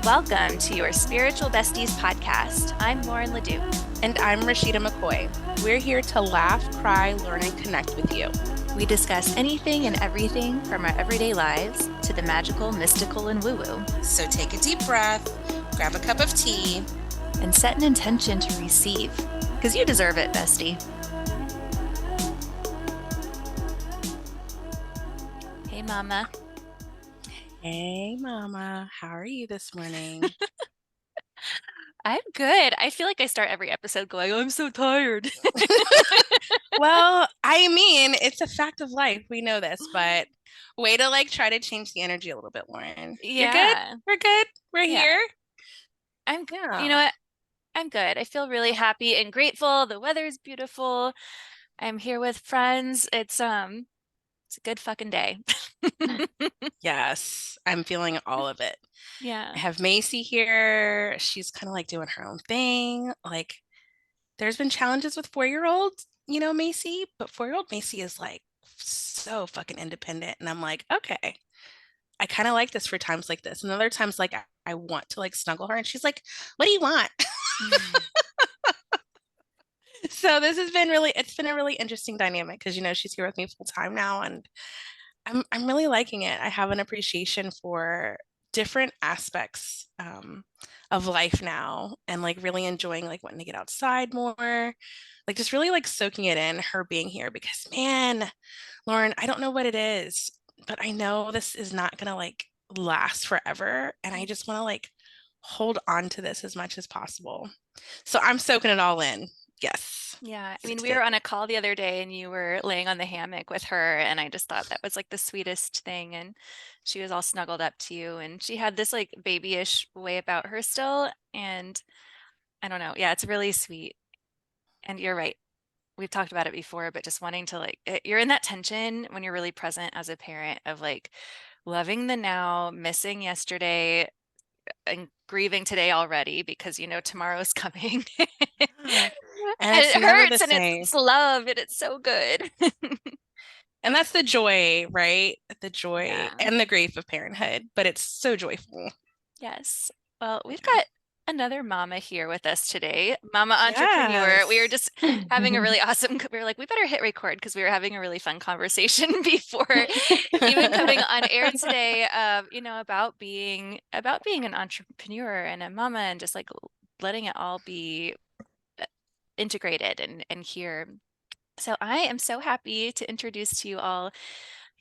Welcome to Your Spiritual Besties podcast. I'm Lauren Ledoux. And I'm Rashida McCoy. We're here to laugh, cry, learn, and connect with you. We discuss anything and everything from our everyday lives to the magical, mystical, and woo-woo. So take a deep breath, grab a cup of tea, and set an intention to receive, because you deserve it, bestie. Hey, Mama. Hey, Mama. How are you this morning? I'm good. I feel like I start every episode going, I'm so tired. Well, I mean, it's a fact of life. We know this, but way to try to change the energy a little bit, Lauren. Yeah. You're good? We're good. We're here. I'm good. You know what? I'm good. I feel really happy and grateful. The weather's beautiful. I'm here with friends. It's a good fucking day. Yes, I'm feeling all of it. Yeah. I have Macy here. She's kind of doing her own thing. There's been challenges with 4-year-old, Macy, but 4-year-old Macy is so fucking independent. And I'm like, okay, I kind of like this for times like this. And other times, I want to snuggle her. And she's like, what do you want? So this has been it's been a really interesting dynamic because, she's here with me full time now. And I'm really liking it. I have an appreciation for different aspects of life now, and really enjoying wanting to get outside more, just really soaking it in, her being here, because man, Lauren, I don't know what it is, but I know this is not gonna last forever, and I just want to hold on to this as much as possible. So I'm soaking it all in. Yes. Yeah. I mean, we were on a call the other day and you were laying on the hammock with her, and I just thought that was the sweetest thing. And she was all snuggled up to you, and she had this babyish way about her still. And I don't know. Yeah, it's really sweet. And you're right. We've talked about it before, but just wanting to you're in that tension when you're really present as a parent of loving the now, missing yesterday, and grieving today already because tomorrow's coming. And it hurts and it's love and it's so good. And that's the joy, right? The joy and the grief of parenthood, but it's so joyful. Yes. Well, we've got another mama here with us today, mama entrepreneur. Yes. We were just having a really awesome, we were like, we better hit record because we were having a really fun conversation before even coming on air today, about being an entrepreneur and a mama, and just letting it all be integrated and here. So I am so happy to introduce to you all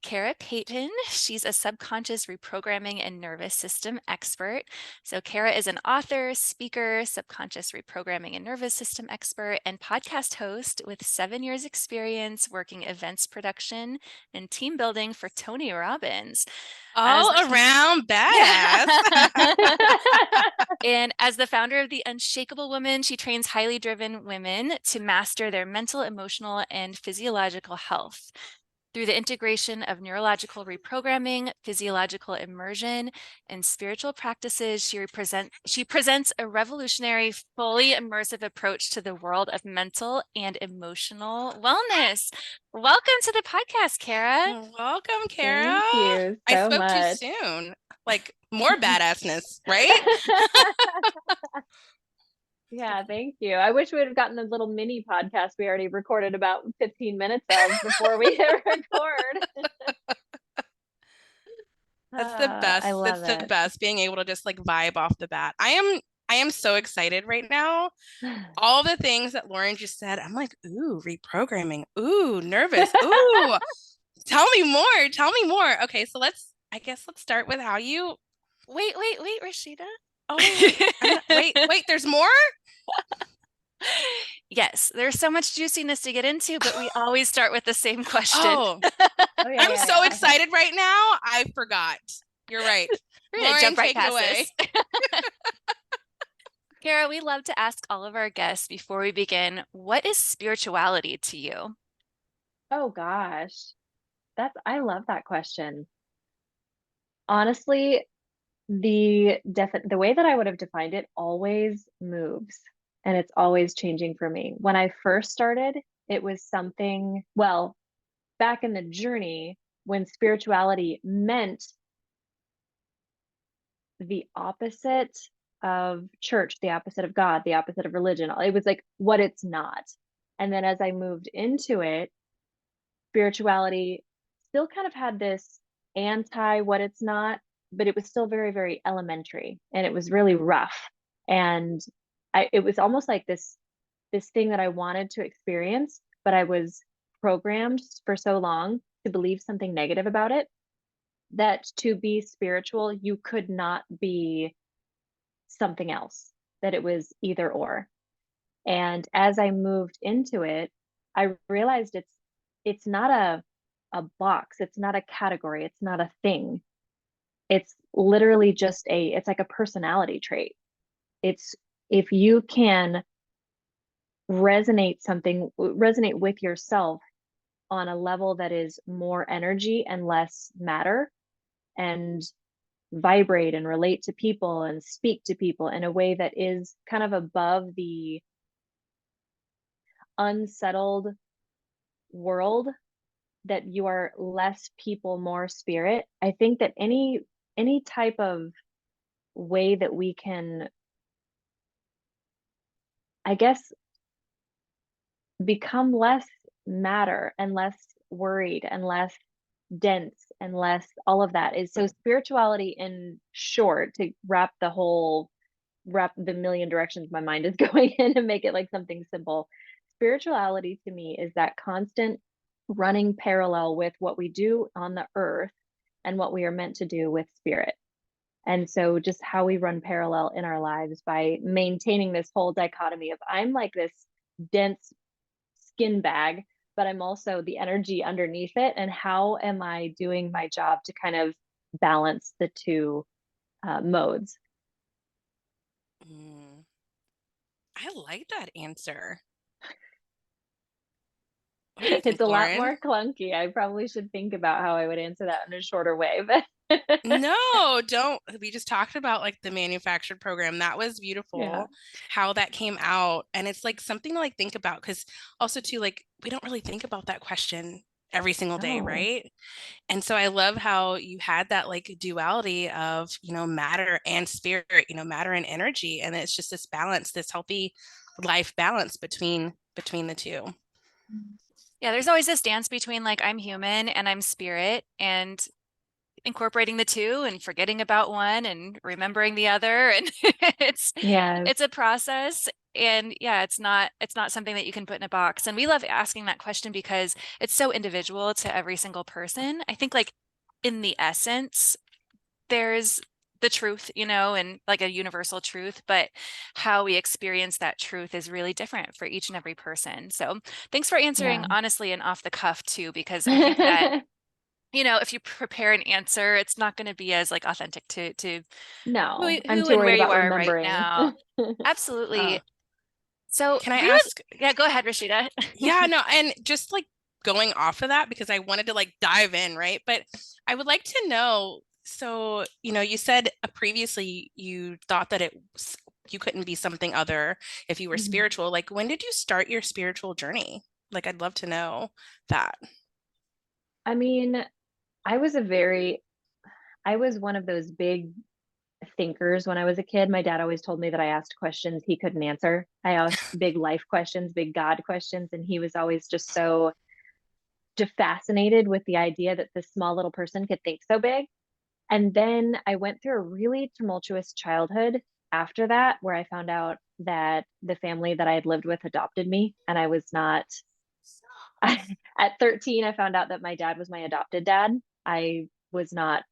Kara Payton. She's a subconscious reprogramming and nervous system expert. So Kara is an author, speaker, subconscious reprogramming and nervous system expert, and podcast host with 7 years experience working events production and team building for Tony Robbins. All around badass. And as the founder of The Unshakable Woman, she trains highly driven women to master their mental, emotional, and physiological health. Through the integration of neurological reprogramming, physiological immersion, and spiritual practices, she presents a revolutionary, fully immersive approach to the world of mental and emotional wellness. Welcome to the podcast, Kara. Welcome, Kara. Thank you so I spoke much. too soon. More badassness, right? Yeah, thank you. I wish we would have gotten a little mini podcast we already recorded about 15 minutes of before we hit record. That's the best. I love That's the best, being able to just vibe off the bat. I am so excited right now. All the things that Lauren just said, I'm like, ooh, reprogramming. Ooh, nervous. Ooh, tell me more. Tell me more. Okay, so let's start with how you. Wait, Rashida. Oh, wait, there's more? Yes, there's so much juiciness to get into, but we always start with the same question. I'm so excited right now. I forgot. You're right. We're going to jump right past away. This. Kara, we love to ask all of our guests before we begin, what is spirituality to you? Oh gosh, I love that question. Honestly, the way that I would have defined it always moves, and it's always changing for me. When I first started, it was something, well, back in the journey when spirituality meant the opposite of church, the opposite of God, the opposite of religion. It was like what it's not. And then as I moved into it, spirituality still kind of had this anti what it's not, but it was still very, very elementary and it was really rough. And it was almost like this thing that I wanted to experience, but I was programmed for so long to believe something negative about it that to be spiritual, you could not be something else, that it was either or. And as I moved into it, I realized it's not a box, it's not a category, it's not a thing. It's literally just it's like a personality trait. It's if you can resonate with yourself on a level that is more energy and less matter, and vibrate and relate to people and speak to people in a way that is kind of above the unsettled world, that you are less people, more spirit. I think that any type of way that we can, I guess, become less matter and less worried and less dense and less all of that is so spirituality in short, to wrap the million directions my mind is going in and make it like something simple. Spirituality to me is that constant running parallel with what we do on the earth and what we are meant to do with spirit. And so just how we run parallel in our lives by maintaining this whole dichotomy of I'm like this dense skin bag, but I'm also the energy underneath it. And how am I doing my job to kind of balance the two modes? I like that answer. What do you It's think, a lot Lauren? more clunky. I probably should think about how I would answer that in a shorter way, but No, don't. We just talked about like the manufactured program. That was yeah. beautiful, how that came out. And it's like something to like think about because also too, like we don't really think about that question every single day, Oh, right? And so I love how you had that like duality of, matter and spirit, matter and energy. And it's just this balance, this healthy life balance between the two. Yeah, there's always this dance between like I'm human and I'm spirit, and incorporating the two and forgetting about one and remembering the other. And it's yes. it's a process. And yeah, it's not something that you can put in a box. And we love asking that question because it's so individual to every single person. I think like in the essence, there's the truth, and like a universal truth, but how we experience that truth is really different for each and every person. So thanks for answering Yeah. honestly and off the cuff too, because I think that if you prepare an answer, it's not going to be as like authentic to No, I'm who too and worried where you about are right remembering. now. Uh, Absolutely. So can I we would, ask? yeah, go ahead, Rashida. Yeah, no, and just like going off of that because I wanted to like dive in, right? But I would like to know, so, you said previously you thought that you couldn't be something other if you were Mhm. spiritual. Like, when did you start your spiritual journey? Like, I'd love to know that. I mean, I was I was one of those big thinkers when I was a kid. My dad always told me that I asked questions he couldn't answer. I asked big life questions, big God questions, and he was always just fascinated with the idea that this small little person could think so big. And then I went through a really tumultuous childhood after that, where I found out that the family that I had lived with adopted me, and I was not. At 13, I found out that my dad was my adopted dad. I was not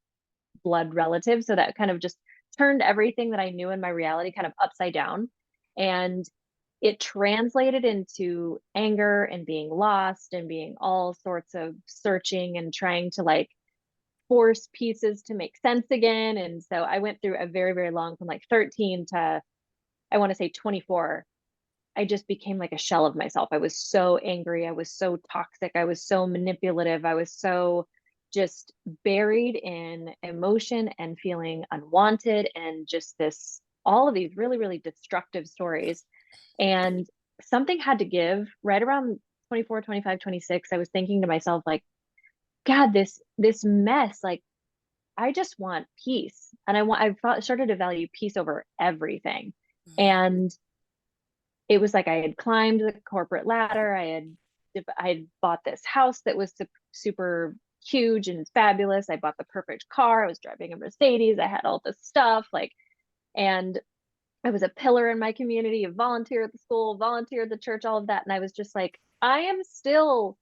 blood relative. So that kind of just turned everything that I knew in my reality kind of upside down. And it translated into anger and being lost and being all sorts of searching and trying to like force pieces to make sense again. And so I went through a very, very long, from like 13 to I want to say 24. I just became like a shell of myself. I was so angry. I was so toxic. I was so manipulative. I was so just buried in emotion and feeling unwanted and just all of these really, really destructive stories. And something had to give right around 24, 25, 26. I was thinking to myself, like, God, this mess, like, I just want peace. And started to value peace over everything. Mhm. And it was like I had climbed the corporate ladder. I had bought this house that was super huge and fabulous. I bought the perfect car. I was driving a Mercedes. I had all this stuff, like, and I was a pillar in my community, a volunteer at the school, volunteer at the church, all of that. And I was just like, I am still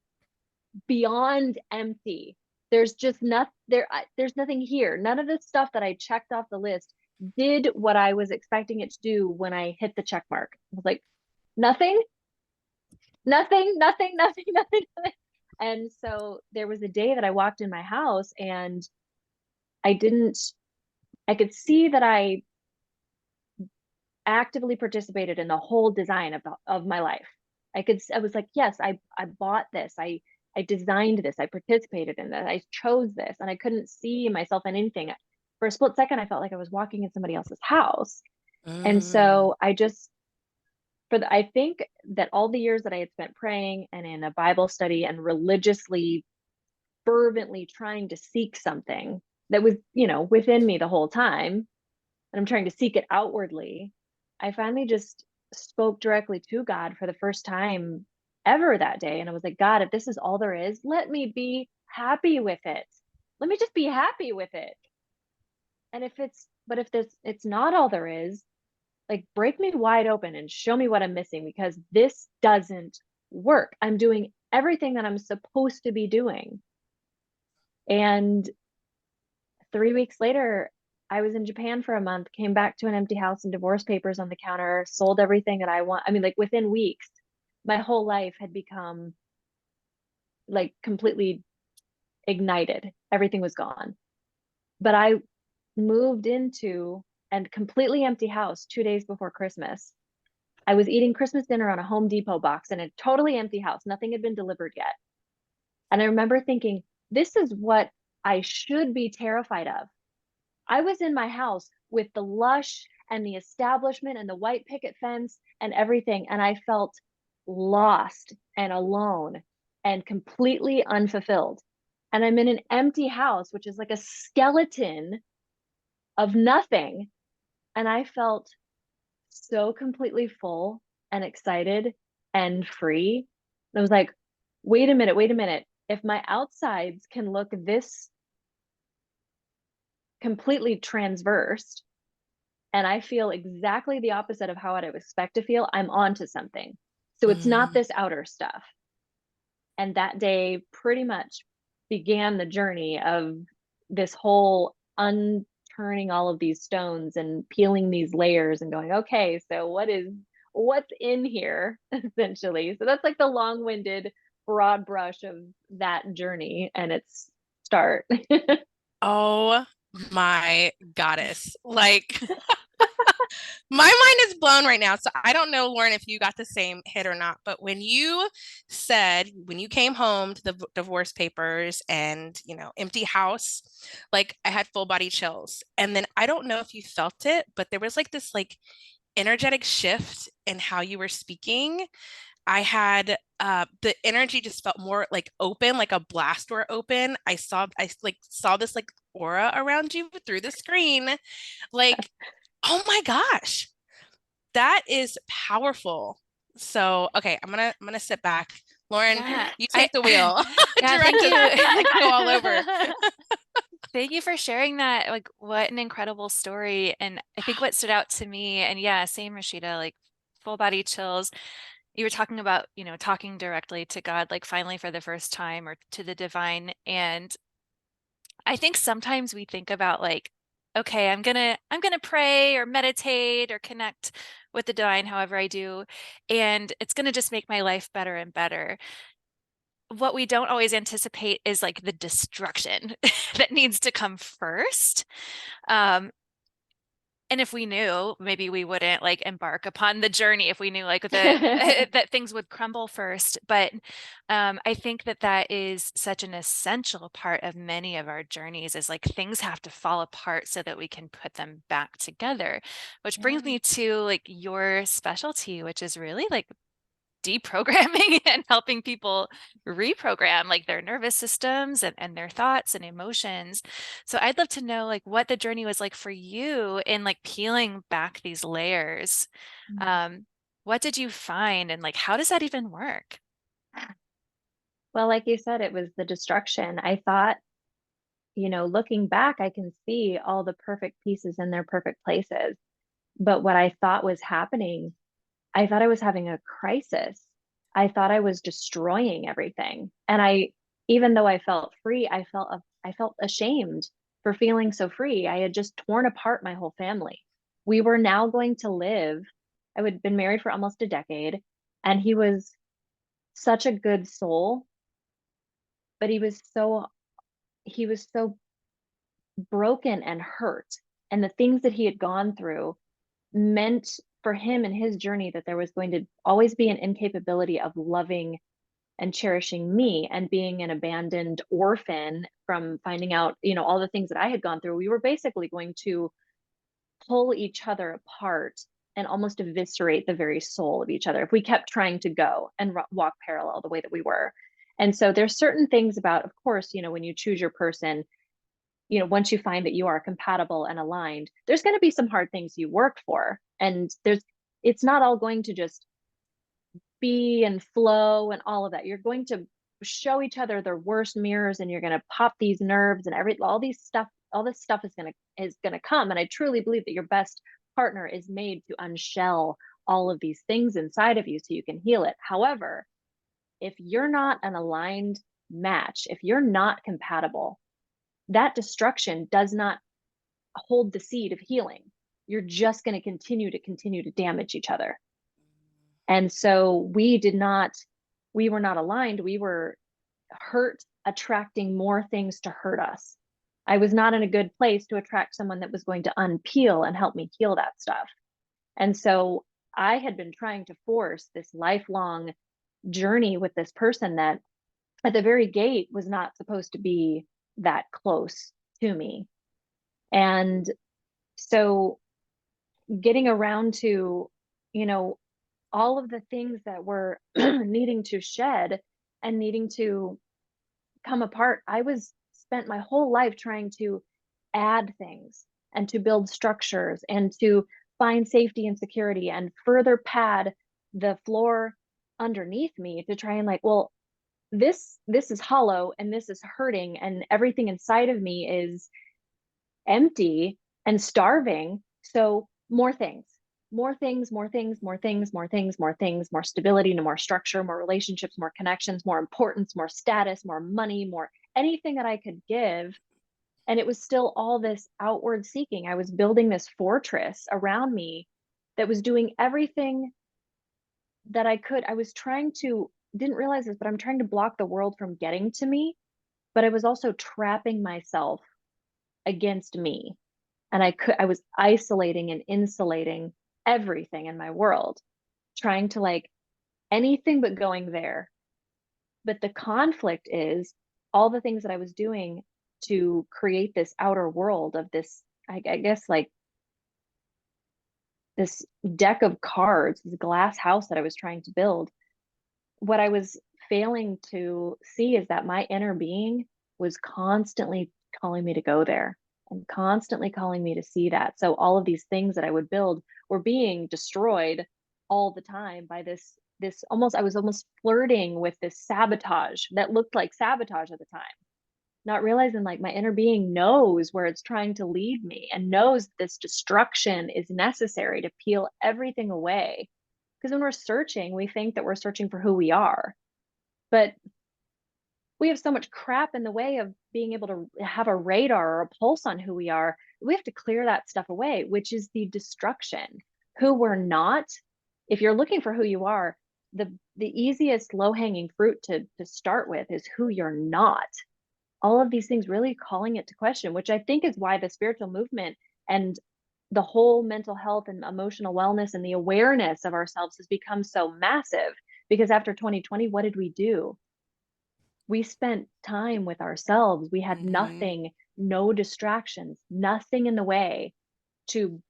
beyond empty. There's just nothing there. There's nothing here. None of the stuff that I checked off the list did what I was expecting it to do when I hit the check mark. I was like, nothing, nothing, nothing, nothing, nothing, nothing. And so there was a day that I walked in my house and I didn't, I could see that I actively participated in the whole design of my life. I was like, yes, I bought this. I designed this. I participated in this. I chose this. And I couldn't see myself in anything. For a split second, I felt like I was walking in somebody else's house. And so I just I think that all the years that I had spent praying and in a Bible study and religiously, fervently trying to seek something that was, within me the whole time, and I'm trying to seek it outwardly, I finally just spoke directly to God for the first time ever that day. And I was like, God, if this is all there is, let me be happy with it. Let me just be happy with it. And if it's not all there is, like, break me wide open and show me what I'm missing, because this doesn't work. I'm doing everything that I'm supposed to be doing. And 3 weeks later, I was in Japan for a month, came back to an empty house and divorce papers on the counter, sold everything that I want. I mean, like, within weeks, my whole life had become like completely ignited. Everything was gone. But I moved into a completely empty house 2 days before Christmas. I was eating Christmas dinner on a Home Depot box in a totally empty house. Nothing had been delivered yet. And I remember thinking, this is what I should be terrified of. I was in my house with the lush and the establishment and the white picket fence and everything. And I felt lost and alone and completely unfulfilled. And I'm in an empty house, which is like a skeleton of nothing. And I felt so completely full and excited and free. And I was like, wait a minute. If my outsides can look this completely transversed and I feel exactly the opposite of how I'd expect to feel, I'm onto something. So it's not this outer stuff. And that day pretty much began the journey of this whole unturning all of these stones and peeling these layers and going, okay, so what's in here, essentially. So that's like the long-winded broad brush of that journey and its start. Oh my goddess. Like, my mind is blown right now. So I don't know, Lauren, if you got the same hit or not, but when you came home to the divorce papers and, empty house, like, I had full body chills. And then I don't know if you felt it, but there was like this like energetic shift in how you were speaking. I had the energy just felt more like open, like a blast door open. I saw this like aura around you through the screen. Like, oh my gosh, that is powerful. So, okay, I'm gonna sit back. Lauren, Yeah, you take the wheel. yeah, Direct thank us. I could go all over. you. Thank you for sharing that. Like, what an incredible story. And I think what stood out to me, and yeah, same, Rashida, like full body chills. You were talking about, talking directly to God, like finally for the first time, or to the divine. And I think sometimes we think about like, okay, I'm gonna pray or meditate or connect with the divine, however I do, and it's gonna just make my life better and better. What we don't always anticipate is like the destruction that needs to come first. Um, and if we knew, maybe we wouldn't like embark upon the journey if we knew like that things would crumble first. But I think that is such an essential part of many of our journeys, is like things have to fall apart so that we can put them back together, which brings me to like your specialty, which is really like deprogramming and helping people reprogram like their nervous systems and their thoughts and emotions. So I'd love to know like what the journey was like for you in like peeling back these layers. What did you find and like how does that even work? Well, like you said, it was the destruction. I thought, looking back, I can see all the perfect pieces in their perfect places. But what I thought was happening, I thought I was having a crisis. I thought I was destroying everything. And even though I felt free, I felt ashamed for feeling so free. I had just torn apart my whole family. We were now going to live. I had been married for almost a decade, and he was such a good soul, but he was so broken and hurt. And the things that he had gone through meant for him and his journey that there was going to always be an incapability of loving and cherishing me, and being an abandoned orphan from finding out, all the things that I had gone through. We were basically going to pull each other apart and almost eviscerate the very soul of each other if we kept trying to go and walk parallel the way that we were. And so there's certain things about, of course, when you choose your person, once you find that you are compatible and aligned, there's going to be some hard things you work for. And it's not all going to just be and flow and all of that. You're going to show each other their worst mirrors, and you're going to pop these nerves and all this stuff is going to come. And I truly believe that your best partner is made to unshell all of these things inside of you so you can heal it. However, if you're not an aligned match, if you're not compatible, that destruction does not hold the seed of healing. You're just going to continue to damage each other. And so we were not aligned. We were hurt, attracting more things to hurt us. I was not in a good place to attract someone that was going to unpeel and help me heal that stuff. And so I had been trying to force this lifelong journey with this person that at the very gate was not supposed to be that close to me. And so getting around to, all of the things that were needing to shed and needing to come apart, spent my whole life trying to add things and to build structures and to find safety and security and further pad the floor underneath me to try and well, this is hollow and this is hurting and everything inside of me is empty and starving. So more things, more things, more things, more things, more things, more things, more stability, more structure, more relationships, more connections, more importance, more status, more money, more anything that I could give. And it was still all this outward seeking. I was building this fortress around me that was doing everything that I could. Didn't realize this, but I'm trying to block the world from getting to me. But I was also trapping myself against me. And I was isolating and insulating everything in my world, trying to anything but going there. But the conflict is all the things that I was doing to create this outer world of this, I guess, this deck of cards, this glass house that I was trying to build. What I was failing to see is that my inner being was constantly calling me to go there and constantly calling me to see that. So all of these things that I would build were being destroyed all the time by this I was almost flirting with this sabotage that looked like sabotage at the time, not realizing my inner being knows where it's trying to lead me and knows this destruction is necessary to peel everything away. Because when we're searching, we think that we're searching for who we are, but we have so much crap in the way of being able to have a radar or a pulse on who we are. We have to clear that stuff away, which is the destruction. Who we're not. If you're looking for who you are, the easiest low-hanging fruit to start with is who you're not. All of these things really calling it to question, which I think is why the spiritual movement and the whole mental health and emotional wellness and the awareness of ourselves has become so massive. Because after 2020, what did we do? We spent time with ourselves. We had nothing, no distractions, nothing in the way to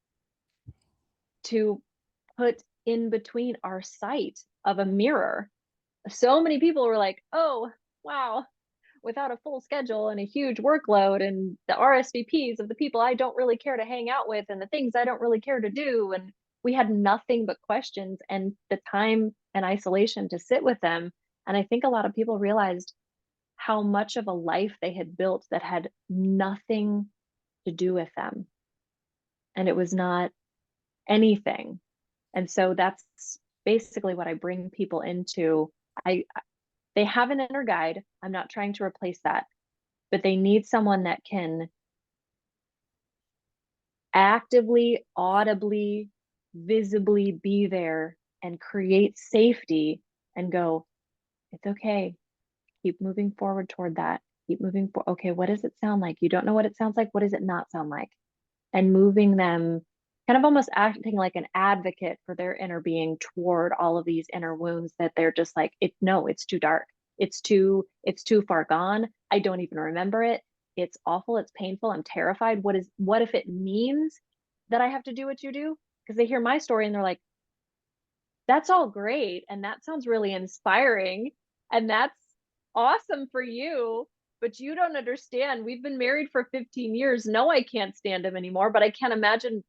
put in between our sight of a mirror. So many people were like, oh, wow, without a full schedule and a huge workload and the RSVPs of the people I don't really care to hang out with and the things I don't really care to do. And we had nothing but questions and the time and isolation to sit with them. And I think a lot of people realized how much of a life they had built that had nothing to do with them. And it was not anything. And so that's basically what I bring people into. They have an inner guide. I'm not trying to replace that, but they need someone that can actively, audibly, visibly be there and create safety and go, it's okay. Keep moving forward toward that. Keep moving forward. Okay, what does it sound like? You don't know what it sounds like. What does it not sound like? And moving them, kind of almost acting like an advocate for their inner being toward all of these inner wounds that they're just like, no, it's too dark. It's too far gone. I don't even remember it. It's awful. It's painful. I'm terrified. What if it means that I have to do what you do? Because they hear my story and they're like, that's all great. And that sounds really inspiring. And that's awesome for you. But you don't understand. We've been married for 15 years. No, I can't stand him anymore, but I can't imagine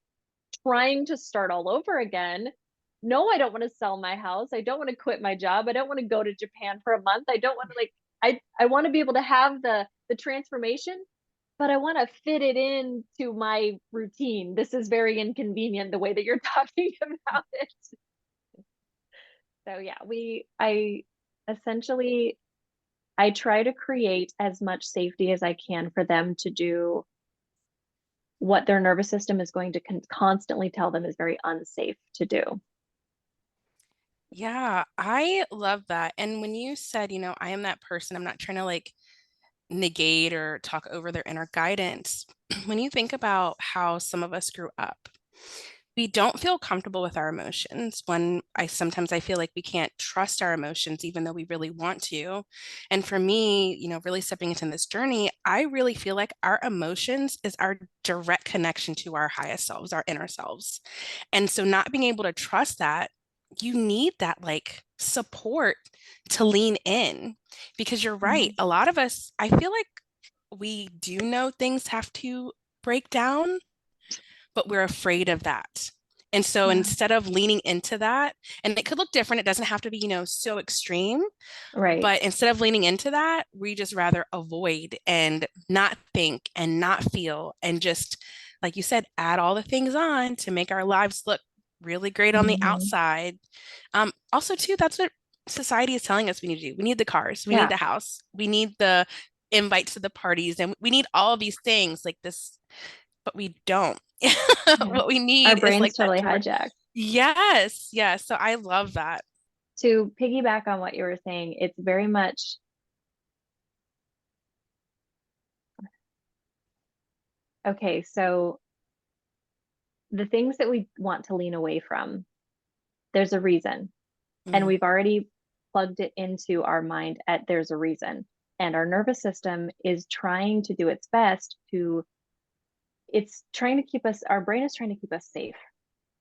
trying to start all over again. No, I don't want to sell my house. I don't want to quit my job. I don't want to go to Japan for a month. I don't want to I want to be able to have the transformation, but I want to fit it into my routine. This is very inconvenient the way that you're talking about it. So yeah, I essentially I try to create as much safety as I can for them to do what their nervous system is going to constantly tell them is very unsafe to do. Yeah, I love that. And when you said, I am that person, I'm not trying to like negate or talk over their inner guidance. When you think about how some of us grew up, we don't feel comfortable with our emotions. When sometimes I feel like we can't trust our emotions even though we really want to. And for me, really stepping into this journey, I really feel like our emotions is our direct connection to our highest selves, our inner selves. And so not being able to trust that, you need that like support to lean in, because you're right. A lot of us, I feel like we do know things have to break down, but we're afraid of that. And so Yeah. instead of leaning into that, and it could look different, it doesn't have to be, so extreme, Right. but instead of leaning into that, we just rather avoid and not think and not feel and just, like you said, add all the things on to make our lives look really great on the outside. Also, too, that's what society is telling us we need to do. We need the cars, we need the house, we need the invites to the parties, and we need all of these things like this, but we don't. What we need Our is brain's like that totally direct. hijacked. Yes, yes. So I love that. To piggyback on what you were saying, it's very much okay. So the things that we want to lean away from, there's a reason. And we've already plugged it into our mind at there's a reason. And our nervous system is trying to do its best it's trying to keep us, our brain is trying to keep us safe.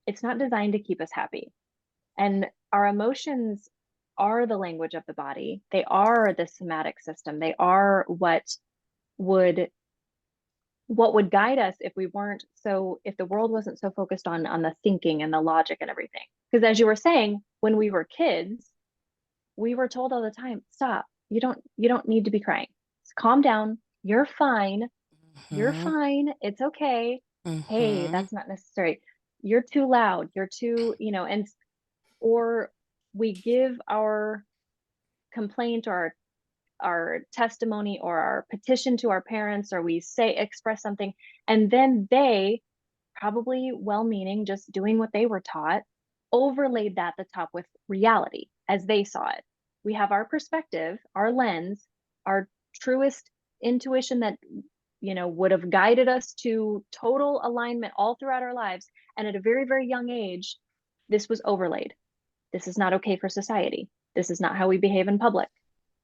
It's not designed to keep us happy. And our emotions are the language of the body. They are the somatic system. They are would what would guide us if we weren't so if the world wasn't so focused on the thinking and the logic and everything. Because as you were saying, when we were kids, we were told all the time, stop. You don't need to be crying. Just calm down. You're fine. You're fine. It's okay. Hey, that's not necessary. You're too loud. You're too, and or we give our complaint or our testimony or our petition to our parents, or we express something, and then they, probably well-meaning, just doing what they were taught, overlaid that at the top with reality as they saw it. We have our perspective, our lens, our truest intuition that would have guided us to total alignment all throughout our lives, and at a very, very young age, this was overlaid. This is not okay for society. This is not how we behave in public.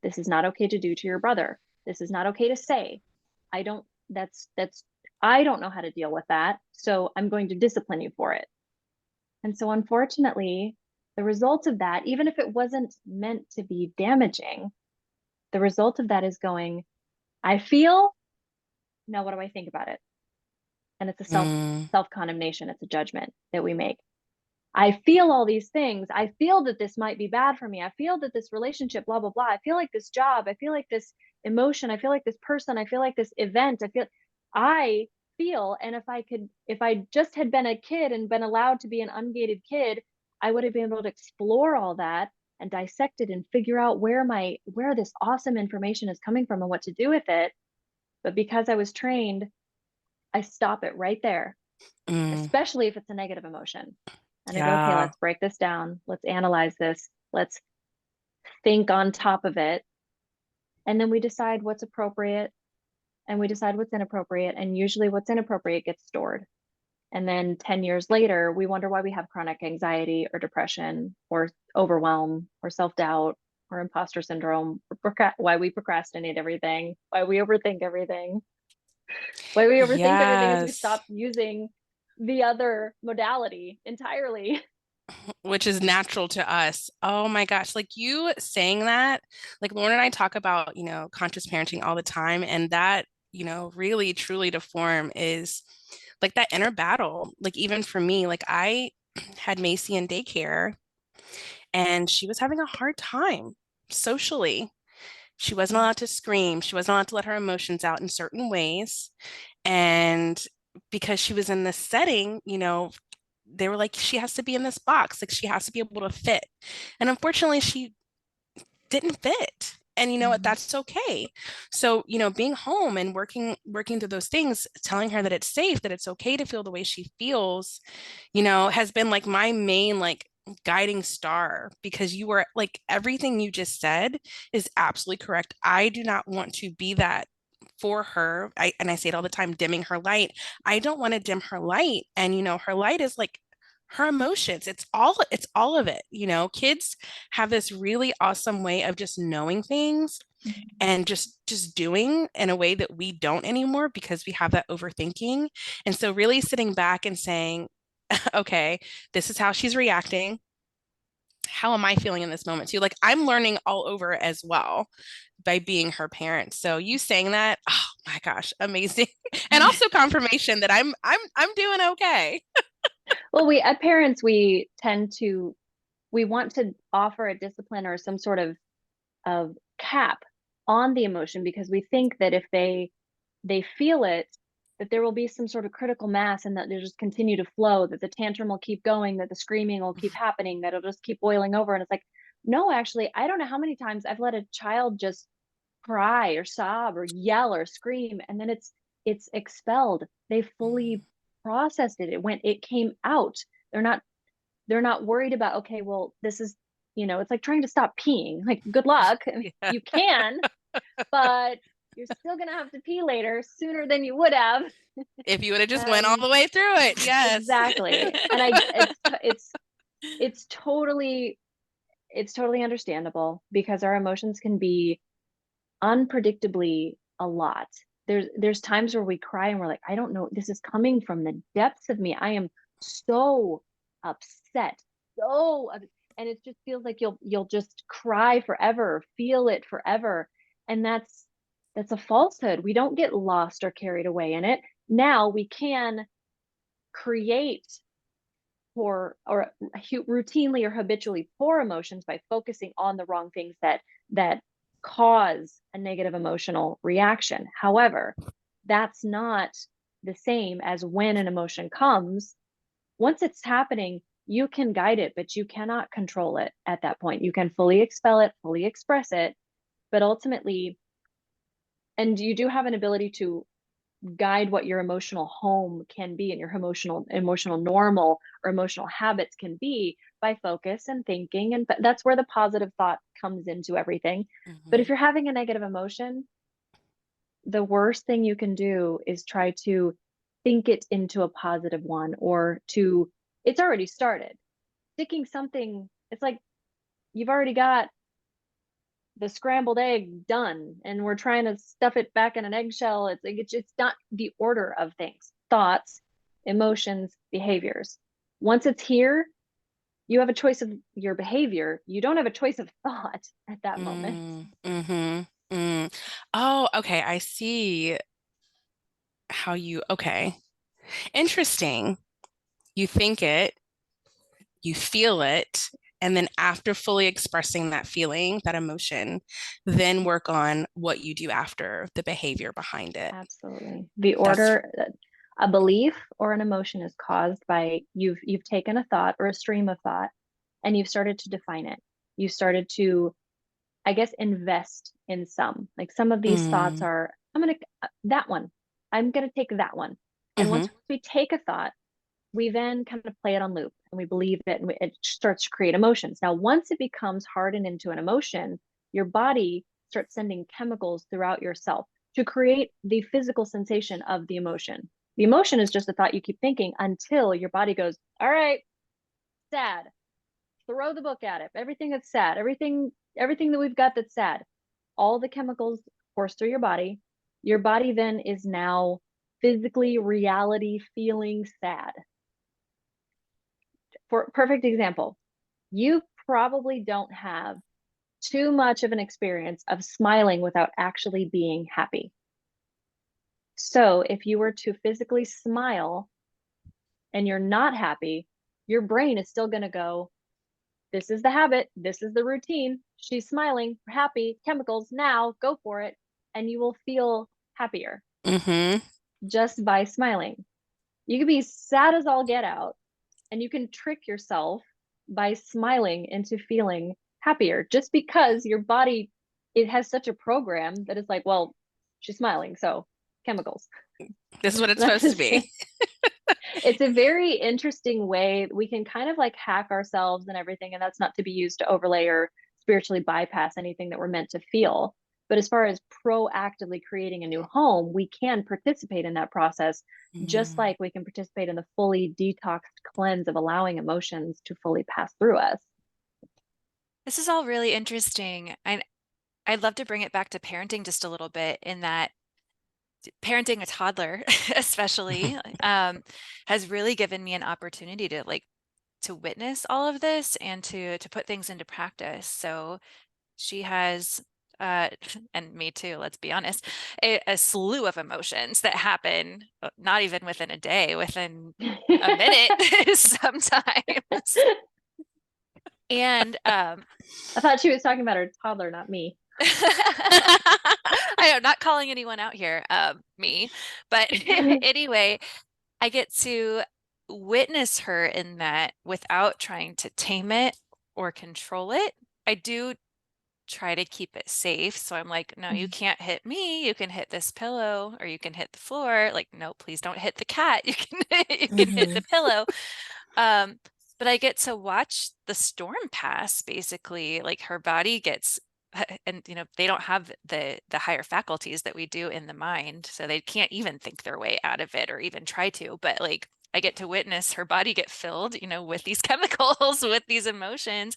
This is not okay to do to your brother. This is not okay to say. I don't I don't know how to deal with that, so I'm going to discipline you for it. And so unfortunately, the result of that, even if it wasn't meant to be damaging, the result of that is going, I feel, now what do I think about it? And it's a self-condemnation. It's a judgment that we make. I feel all these things. I feel that this might be bad for me. I feel that this relationship, blah, blah, blah. I feel like this job. I feel like this emotion. I feel like this person. I feel like this event. I feel, and if I just had been a kid and been allowed to be an ungated kid, I would have been able to explore all that and dissect it and figure out where this awesome information is coming from and what to do with it. But because I was trained, I stop it right there, especially if it's a negative emotion. And I go, okay, let's break this down. Let's analyze this. Let's think on top of it. And then we decide what's appropriate and we decide what's inappropriate. And usually what's inappropriate gets stored. And then 10 years later, we wonder why we have chronic anxiety or depression or overwhelm or self-doubt or imposter syndrome, or why we procrastinate everything, why we overthink everything. Why we overthink everything is we stop using the other modality entirely. Which is natural to us. Oh my gosh. Like you saying that, like Lauren and I talk about, conscious parenting all the time. And that, really truly to form is like that inner battle. Like even for me, like I had Macy in daycare and she was having a hard time socially. She wasn't allowed to scream. She wasn't allowed to let her emotions out in certain ways. And because she was in this setting, they were like, she has to be in this box. Like she has to be able to fit. And unfortunately, she didn't fit. And you know what, that's okay. So, being home and working through those things, telling her that it's safe, that it's okay to feel the way she feels, has been like my main like guiding star, because you were like, everything you just said is absolutely correct. I do not want to be that for her. And I say it all the time, dimming her light. I don't want to dim her light. And, her light is like her emotions. It's all of it. Kids have this really awesome way of just knowing things and just doing in a way that we don't anymore because we have that overthinking. And so really sitting back and saying, okay, this is how she's reacting. How am I feeling in this moment too? Like I'm learning all over as well by being her parent. So you saying that, oh my gosh, amazing. And also confirmation that I'm doing okay. Well, we as parents, we want to offer a discipline or some sort of cap on the emotion, because we think that if they feel it, that there will be some sort of critical mass and that they'll just continue to flow, that the tantrum will keep going, that the screaming will keep happening, that it'll just keep boiling over. And it's like, no, actually, I don't know how many times I've let a child just cry or sob or yell or scream, and then it's expelled. They fully processed it. It came out. They're not worried about, okay, well, this is, it's like trying to stop peeing. Like, good luck. Yeah. You can, but you're still gonna have to pee later sooner than you would have if you would have just went all the way through it. Yes, exactly. And it's totally understandable, because our emotions can be unpredictably a lot. There's times where we cry and we're like, I don't know, this is coming from the depths of me. I am so upset, and it just feels like you'll just cry forever, feel it forever. And that's a falsehood. We don't get lost or carried away in it. Now we can create or routinely or habitually poor emotions by focusing on the wrong things that cause a negative emotional reaction. However, that's not the same as when an emotion comes. Once it's happening, you can guide it, but you cannot control it at that point. You can fully expel it, fully express it, but ultimately, and you do have an ability to guide what your emotional home can be and your emotional normal or emotional habits can be by focus and thinking. And that's where the positive thought comes into everything. But if you're having a negative emotion, the worst thing you can do is try to think it into a positive one, or it's already started. Sticking something, it's like you've already got the scrambled egg done and we're trying to stuff it back in an eggshell. It's like it's not the order of things: thoughts, emotions, behaviors. Once it's here, You have a choice of your behavior. You don't have a choice of thought at that moment. Oh, okay. I see how you, okay. Interesting. You think it, you feel it, and then after fully expressing that feeling, that emotion, then work on what you do after, the behavior behind it. Absolutely. The That's order, a belief or an emotion is caused by you've taken a thought or a stream of thought and you've started to define it. You started to, I guess, invest in some. Like some of these thoughts are, I'm going to, that one, I'm going to take that one. And mm-hmm. once we take a thought, we then kind of play it on loop and we believe it and it starts to create emotions. Now, once it becomes hardened into an emotion, your body starts sending chemicals throughout yourself to create the physical sensation of the emotion. The emotion is just a thought you keep thinking until your body goes, all right, sad, throw the book at it. Everything that's sad, everything that we've got that's sad, all the chemicals course through your body. Your body then is now physically reality feeling sad. For perfect example, you probably don't have too much of an experience of smiling without actually being happy. So if you were to physically smile and you're not happy, your brain is still going to go, this is the habit, this is the routine. She's smiling, happy, chemicals, now go for it. And you will feel happier just by smiling. You can be sad as all get out, and you can trick yourself by smiling into feeling happier just because your body, it has such a program that it's like, well, she's smiling, so chemicals. This is what it's supposed to be. It's a very interesting way we can kind of like hack ourselves and everything, and that's not to be used to overlay or spiritually bypass anything that we're meant to feel. But as far as proactively creating a new home, we can participate in that process, just like we can participate in the fully detoxed cleanse of allowing emotions to fully pass through us. This is all really interesting. I'd love to bring it back to parenting just a little bit, in that parenting a toddler, especially, has really given me an opportunity to witness all of this and to put things into practice. So she has, and me too, let's be honest, a slew of emotions that happen, not even within a day, within a minute sometimes. And I thought she was talking about her toddler, not me. I am not calling anyone out here, me, but anyway, I get to witness her in that without trying to tame it or control it. I do try to keep it safe. So I'm like, no, you can't hit me. You can hit this pillow or you can hit the floor. Like, no, please don't hit the cat. You can hit the pillow. But I get to watch the storm pass, basically. Like her body gets, and they don't have the higher faculties that we do in the mind, so they can't even think their way out of it or even try to. But like I get to witness her body get filled, with these chemicals, with these emotions,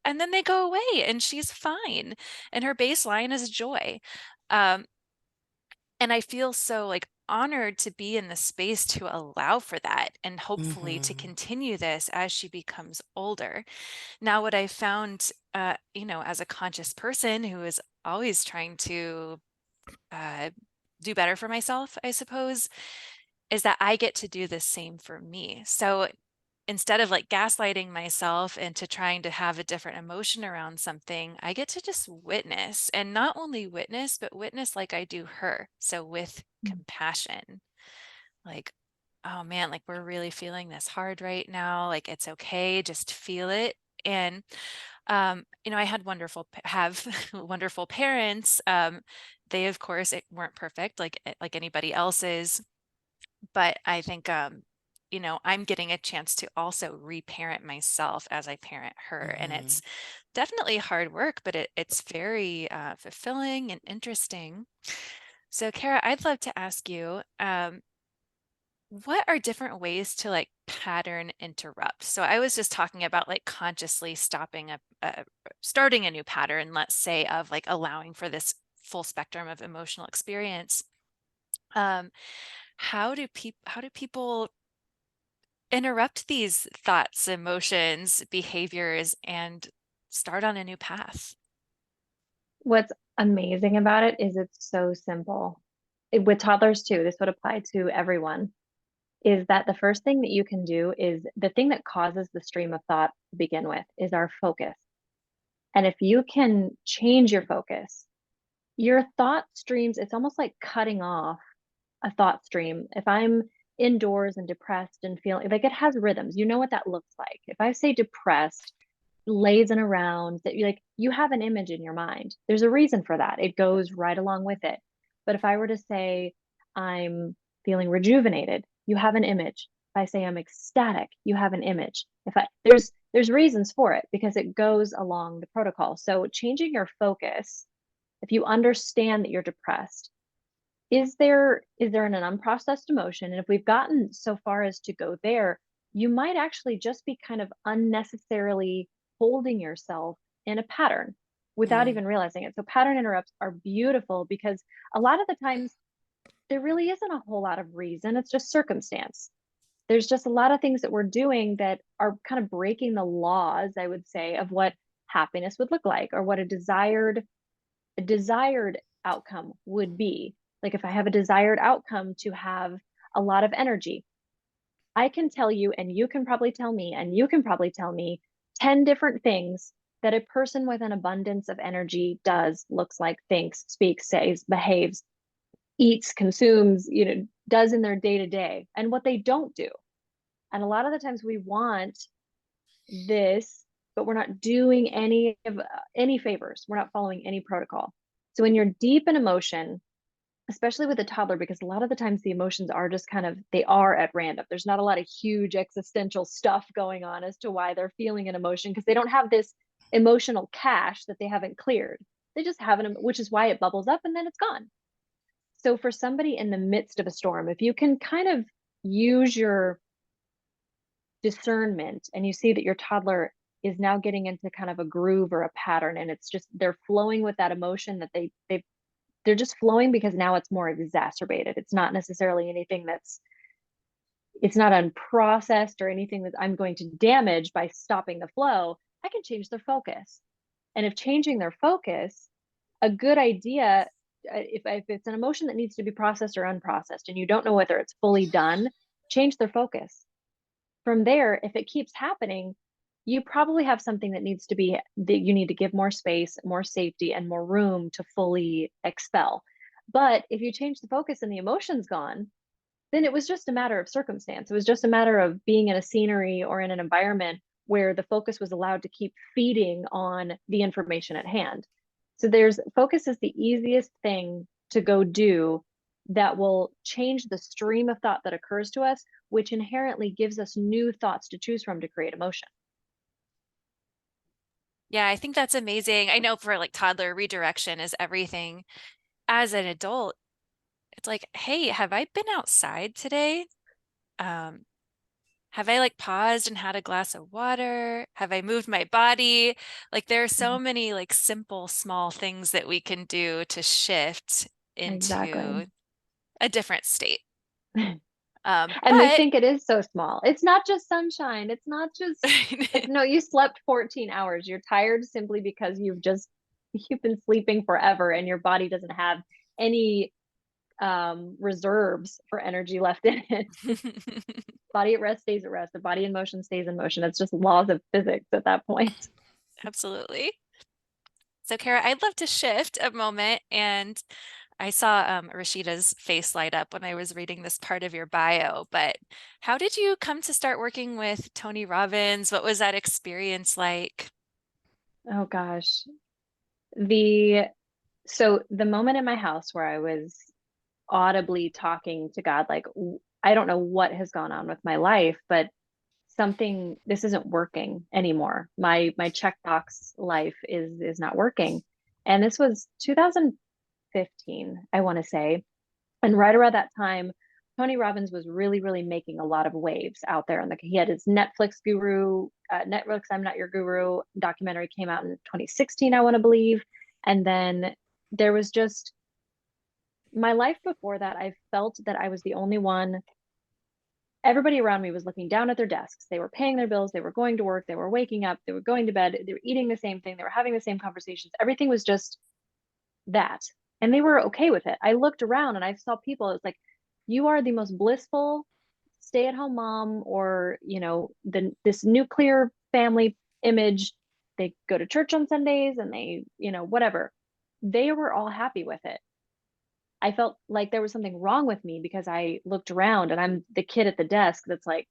and then they go away and she's fine. And her baseline is joy. And I feel so like honored to be in the space to allow for that and hopefully to continue this as she becomes older. Now, what I found, as a conscious person who is always trying to do better for myself, I suppose, is that I get to do the same for me. So instead of like gaslighting myself into trying to have a different emotion around something, I get to just witness, and not only witness, but witness like I do her. So with compassion, like, oh man, like we're really feeling this hard right now. Like it's okay, just feel it. And I had have wonderful parents. They of course weren't perfect like anybody else's, but I think I'm getting a chance to also reparent myself as I parent her. And it's definitely hard work, but it's very fulfilling and interesting. So Kara, I'd love to ask you, what are different ways to like pattern interrupt? So I was just talking about like consciously starting a new pattern, let's say, of like allowing for this full spectrum of emotional experience. How do people interrupt these thoughts, emotions, behaviors, and start on a new path. What's amazing about it is it's so simple. With toddlers too, this would apply to everyone, is that the first thing that you can do is the thing that causes the stream of thought to begin with is our focus. And if you can change your focus, your thought streams, it's almost like cutting off a thought stream. If I'm indoors and depressed and feeling like, it has rhythms, you know what that looks like. If I say depressed, lazing around, that you have an image in your mind. There's a reason for that. It goes right along with it. But if I were to say I'm feeling rejuvenated, you have an image. If I say I'm ecstatic, you have an image. If I there's reasons for it because it goes along the protocol. So changing your focus, if you understand that you're depressed, is there an unprocessed emotion? And if we've gotten so far as to go there, you might actually just be kind of unnecessarily holding yourself in a pattern without even realizing it. So pattern interrupts are beautiful because a lot of the times there really isn't a whole lot of reason. It's just circumstance. There's just a lot of things that we're doing that are kind of breaking the laws, I would say, of what happiness would look like or what a desired outcome would be. Like if I have a desired outcome to have a lot of energy, I can tell you, and you can probably tell me, and you can probably tell me 10 different things that a person with an abundance of energy does, looks like, thinks, speaks, says, behaves, eats, consumes, does in their day to day, and what they don't do. And a lot of the times we want this, but we're not doing any favors. We're not following any protocol. So when you're deep in emotion, especially with a toddler, because a lot of the times the emotions are just they are at random. There's not a lot of huge existential stuff going on as to why they're feeling an emotion because they don't have this emotional cache that they haven't cleared. They just have which is why it bubbles up and then it's gone. So for somebody in the midst of a storm, if you can kind of use your discernment and you see that your toddler is now getting into kind of a groove or a pattern and it's just they're flowing with that emotion that they're just flowing because now it's more exacerbated. It's not necessarily anything it's not unprocessed or anything that I'm going to damage by stopping the flow. I can change their focus. And if changing their focus, a good idea, if it's an emotion that needs to be processed or unprocessed and you don't know whether it's fully done, change their focus. From there, if it keeps happening, you probably have something that you need to give more space, more safety, and more room to fully expel. But if you change the focus and the emotion's gone, then it was just a matter of circumstance. It was just a matter of being in a scenery or in an environment where the focus was allowed to keep feeding on the information at hand. So focus is the easiest thing to go do that will change the stream of thought that occurs to us, which inherently gives us new thoughts to choose from to create emotion. Yeah, I think that's amazing. I know for like toddler, redirection is everything. As an adult, it's like, hey, have I been outside today? Um, have I like paused and had a glass of water? Have I moved my body? Like there are so many like simple, small things that we can do to shift into Exactly. a different state. And we But think it is so small. It's not just sunshine. It's not just like, no, you slept 14 hours. You're tired simply because you've been sleeping forever and your body doesn't have any reserves for energy left in it. Body at rest stays at rest. The body in motion stays in motion. It's just laws of physics at that point. Absolutely. So, Kara, I'd love to shift a moment. And I saw Rashida's face light up when I was reading this part of your bio. But how did you come to start working with Tony Robbins? What was that experience like? Oh gosh. So the moment in my house where I was audibly talking to God, like, I don't know what has gone on with my life, but this isn't working anymore. My checkbox life is not working. And this was 2015, I want to say. And right around that time, Tony Robbins was really, really making a lot of waves out there. And he had his Netflix, I'm Not Your Guru documentary came out in 2016, I want to believe. And then there was just my life before that. I felt that I was the only one everybody around me was looking down at their desks. They were paying their bills, they were going to work, they were waking up, they were going to bed, they were eating the same thing, they were having the same conversations. Everything was just that. And they were okay with it. I looked around and I saw people, it's like, you are the most blissful stay-at-home mom, or, you know, this nuclear family image. They go to church on Sundays and they, you know, whatever. They were all happy with it. I felt like there was something wrong with me because I looked around and I'm the kid at the desk that's like,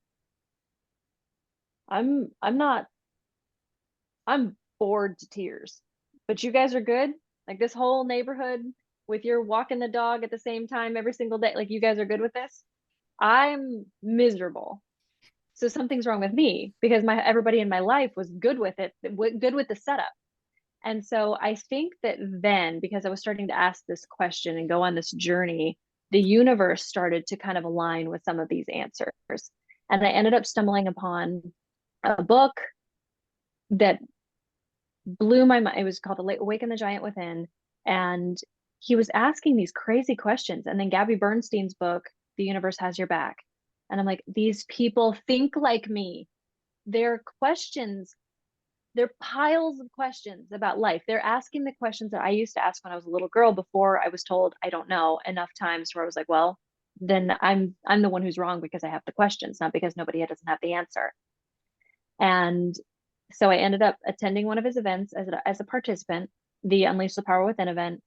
I'm not, I'm bored to tears. But you guys are good. Like this whole neighborhood with your walking the dog at the same time every single day, like you guys are good with this. I'm miserable. So something's wrong with me because my everybody in my life was good with it, good with the setup. And so I think that then, because I was starting to ask this question and go on this journey, the universe started to kind of align with some of these answers. And I ended up stumbling upon a book that blew my mind. It was called Awaken the Giant Within. And he was asking these crazy questions. And then Gabby Bernstein's book, The Universe Has Your Back. And I'm like, these people think like me. Their questions, they're piles of questions about life. They're asking the questions that I used to ask when I was a little girl before I was told I don't know enough times, where I was like, well, then I'm the one who's wrong because I have the questions, not because nobody doesn't have the answer. And so I ended up attending one of his events as a participant, the Unleash the Power Within event.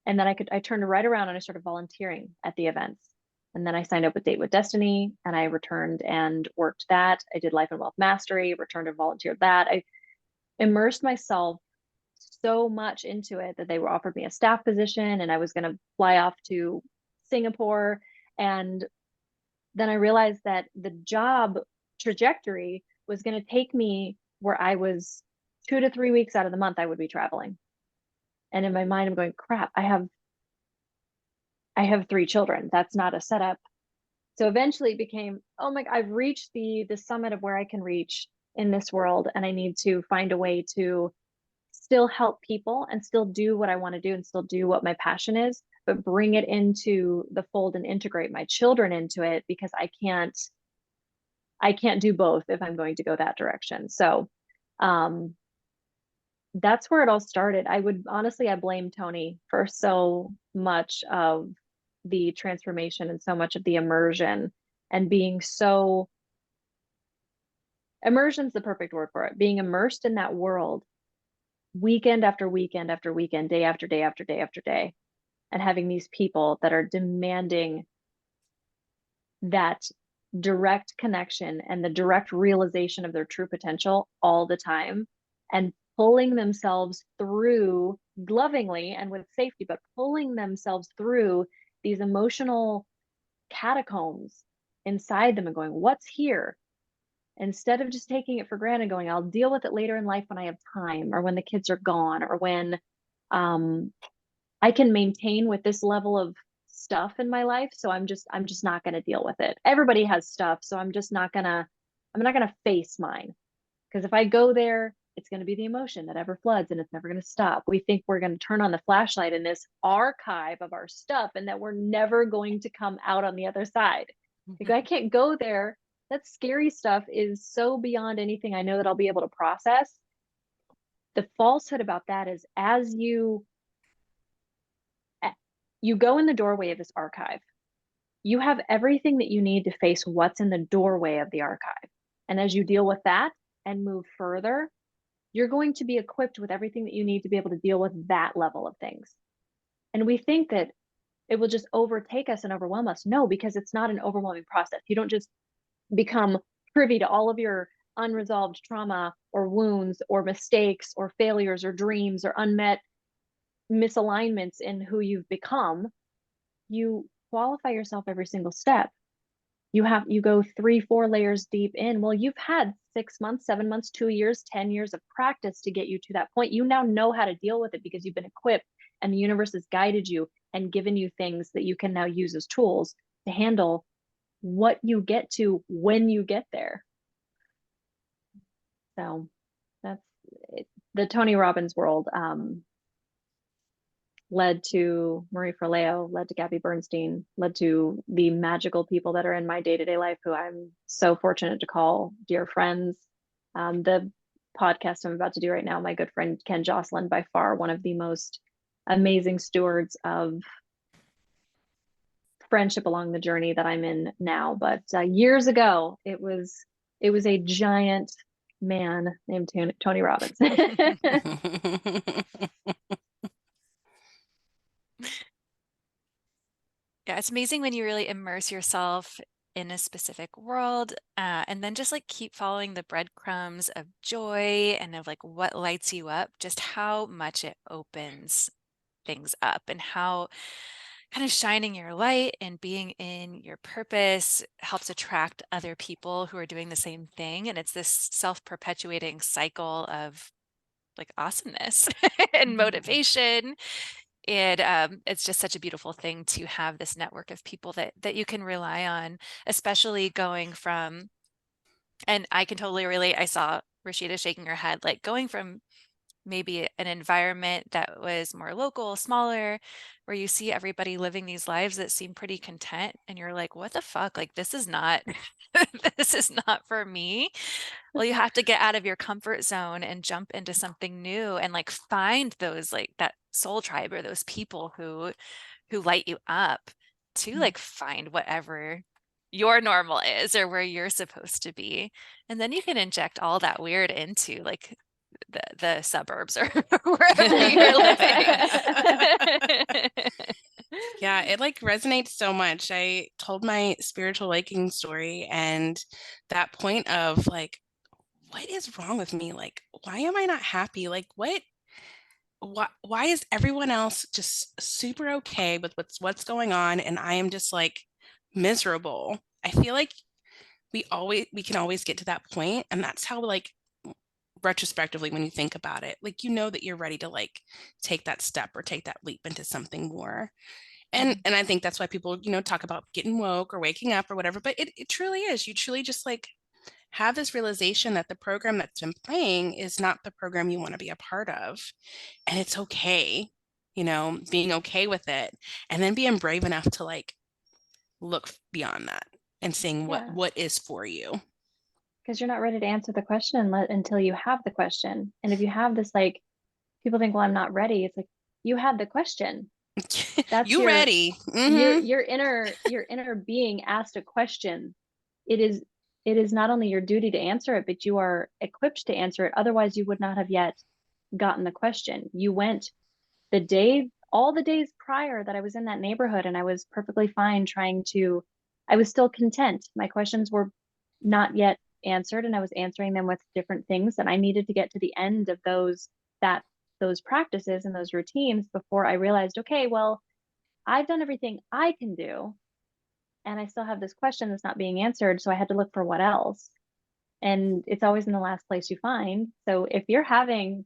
And then I turned right around and I started volunteering at the events. And then I signed up with Date with Destiny and I returned and worked that. I did Life and Wealth Mastery, returned and volunteered that. I immersed myself so much into it that they were offered me a staff position and I was going to fly off to Singapore. And then I realized that the job trajectory was going to take me where I was 2 to 3 weeks out of the month, I would be traveling. And in my mind, I'm going, crap, I have 3 children. That's not a setup. So eventually it became, oh my, I've reached the summit of where I can reach in this world. And I need to find a way to still help people and still do what I want to do and still do what my passion is, but bring it into the fold and integrate my children into it, because I can't do both if I'm going to go that direction. So that's where it all started. I would honestly, I blame Tony for so much of the transformation and so much of the immersion, and being so, immersion's the perfect word for it, being immersed in that world weekend after weekend after weekend, day after day after day after day, and having these people that are demanding that direct connection and the direct realization of their true potential all the time, and pulling themselves through lovingly and with safety, but pulling themselves through these emotional catacombs inside them and going, what's here? Instead of just taking it for granted, going, I'll deal with it later in life when I have time, or when the kids are gone, or when I can maintain with this level of stuff in my life. So I'm just not going to deal with it. Everybody has stuff. So I'm not going to face mine. Because if I go there, it's going to be the emotion that ever floods and it's never going to stop. We think we're going to turn on the flashlight in this archive of our stuff and that we're never going to come out on the other side. Like, I can't go there. That scary stuff is so beyond anything I know that I'll be able to process. The falsehood about that is, as you go in the doorway of this archive, you have everything that you need to face what's in the doorway of the archive. And as you deal with that and move further, you're going to be equipped with everything that you need to be able to deal with that level of things. And we think that it will just overtake us and overwhelm us. No, because it's not an overwhelming process. You don't just become privy to all of your unresolved trauma or wounds or mistakes or failures or dreams or unmet misalignments in who you've become. You qualify yourself every single step. You go 3-4 layers deep in. Well, you've had 6 months, 7 months, 2 years, 10 years of practice to get you to that point. You now know how to deal with it because you've been equipped and the universe has guided you and given you things that you can now use as tools to handle what you get to when you get there. So that's it. The Tony Robbins world. led to Marie Forleo, led to Gabby Bernstein, led to the magical people that are in my day-to-day life who I'm so fortunate to call dear friends. The podcast I'm about to do right now, my good friend Ken Jocelyn, by far one of the most amazing stewards of friendship along the journey that I'm in now. But years ago, it was a giant man named Tony Robbins. Yeah, it's amazing when you really immerse yourself in a specific world, and then just like keep following the breadcrumbs of joy and of like what lights you up, just how much it opens things up, and how kind of shining your light and being in your purpose helps attract other people who are doing the same thing. And it's this self-perpetuating cycle of like awesomeness and motivation. And it's just such a beautiful thing to have this network of people that you can rely on, especially going from, and I can totally relate. I saw Rashida shaking her head, like going from maybe an environment that was more local, smaller, where you see everybody living these lives that seem pretty content, and you're like, what the fuck? Like, this is not, this is not for me. Well, you have to get out of your comfort zone and jump into something new and like find those, like that soul tribe or those people who light you up to like find whatever your normal is or where you're supposed to be. And then you can inject all that weird into like the suburbs or wherever you're living. Yeah, it like resonates so much. I told my spiritual awakening story, and that point of like, what is wrong with me? Like, why am I not happy? Like, why is everyone else just super okay with what's going on, and I am just like miserable? I feel like we can always get to that point, and that's how like retrospectively when you think about it, like that you're ready to like take that step or take that leap into something more. And I think that's why people, talk about getting woke or waking up or whatever, but it truly is. You truly just like have this realization that the program that's been playing is not the program you want to be a part of. And it's okay, being okay with it, and then being brave enough to like look beyond that and seeing Yeah. what is for you. Because you're not ready to answer the question until you have the question. And if you have this, like, people think, well, I'm not ready. It's like, you had the question. That's You ready? Your inner being asked a question. It is not only your duty to answer it, but you are equipped to answer it. Otherwise, you would not have yet gotten the question. You went all the days prior that I was in that neighborhood, and I was perfectly fine I was still content. My questions were not yet answered, and I was answering them with different things, and I needed to get to the end of those practices and those routines before I realized, okay, well, I've done everything I can do, and I still have this question that's not being answered. So I had to look for what else. And it's always in the last place you find. So if you're having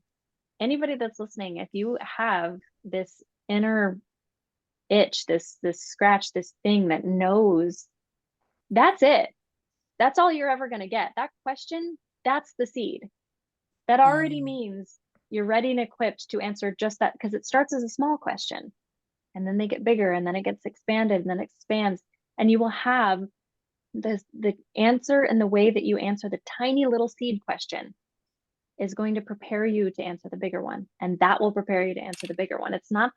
anybody that's listening, if you have this inner itch, this scratch, this thing that knows, that's it. That's all you're ever going to get. That question, that's the seed. That already means you're ready and equipped to answer just that, because it starts as a small question and then they get bigger and then it gets expanded and then expands, and you will have the answer, and the way that you answer the tiny little seed question is going to prepare you to answer the bigger one, and that will prepare you to answer the bigger one. It's not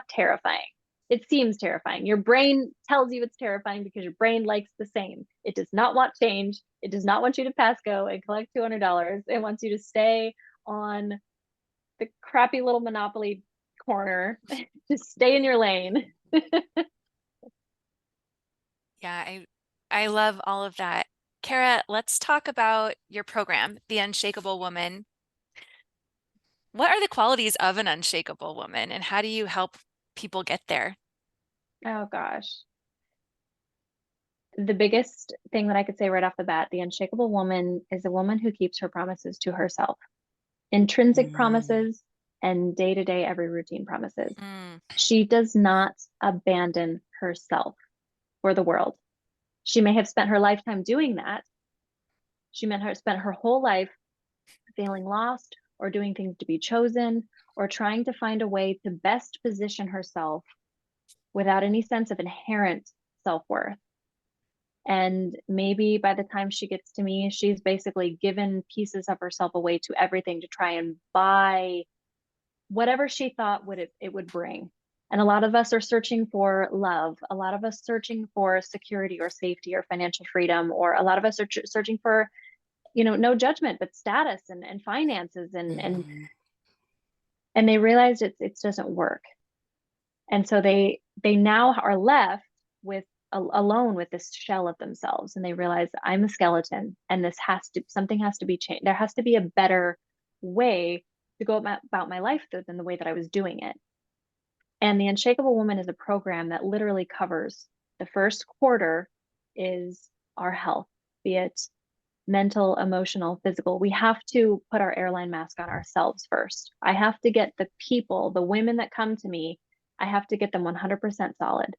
terrifying. It seems terrifying. Your brain tells you it's terrifying because your brain likes the same. It does not want change. It does not want you to pass go and collect $200. It wants you to stay on the crappy little Monopoly corner. Just stay in your lane. Yeah, I love all of that. Kara, let's talk about your program, The Unshakable Woman. What are the qualities of an unshakable woman, and how do you help people get there? Oh gosh. The biggest thing that I could say right off the bat, the unshakable woman is a woman who keeps her promises to herself. Intrinsic promises and day-to-day every routine promises. She does not abandon herself for the world. She may have spent her lifetime doing that. She may have spent her whole life feeling lost or doing things to be chosen, or trying to find a way to best position herself without any sense of inherent self-worth. And maybe by the time she gets to me, she's basically given pieces of herself away to everything to try and buy whatever she thought it would bring. And a lot of us are searching for love. A lot of us searching for security or safety or financial freedom, or a lot of us are searching for, no judgment, but status and finances and they realized it doesn't work. And so they now are left with alone with this shell of themselves, and they realize I'm a skeleton, and something has to be changed. There has to be a better way to go about my life than the way that I was doing it. And the Unshakable Woman is a program that literally covers the first quarter is our health, be it mental, emotional, physical. We have to put our airline mask on ourselves first. I have to get the women that come to me, I have to get them 100% solid.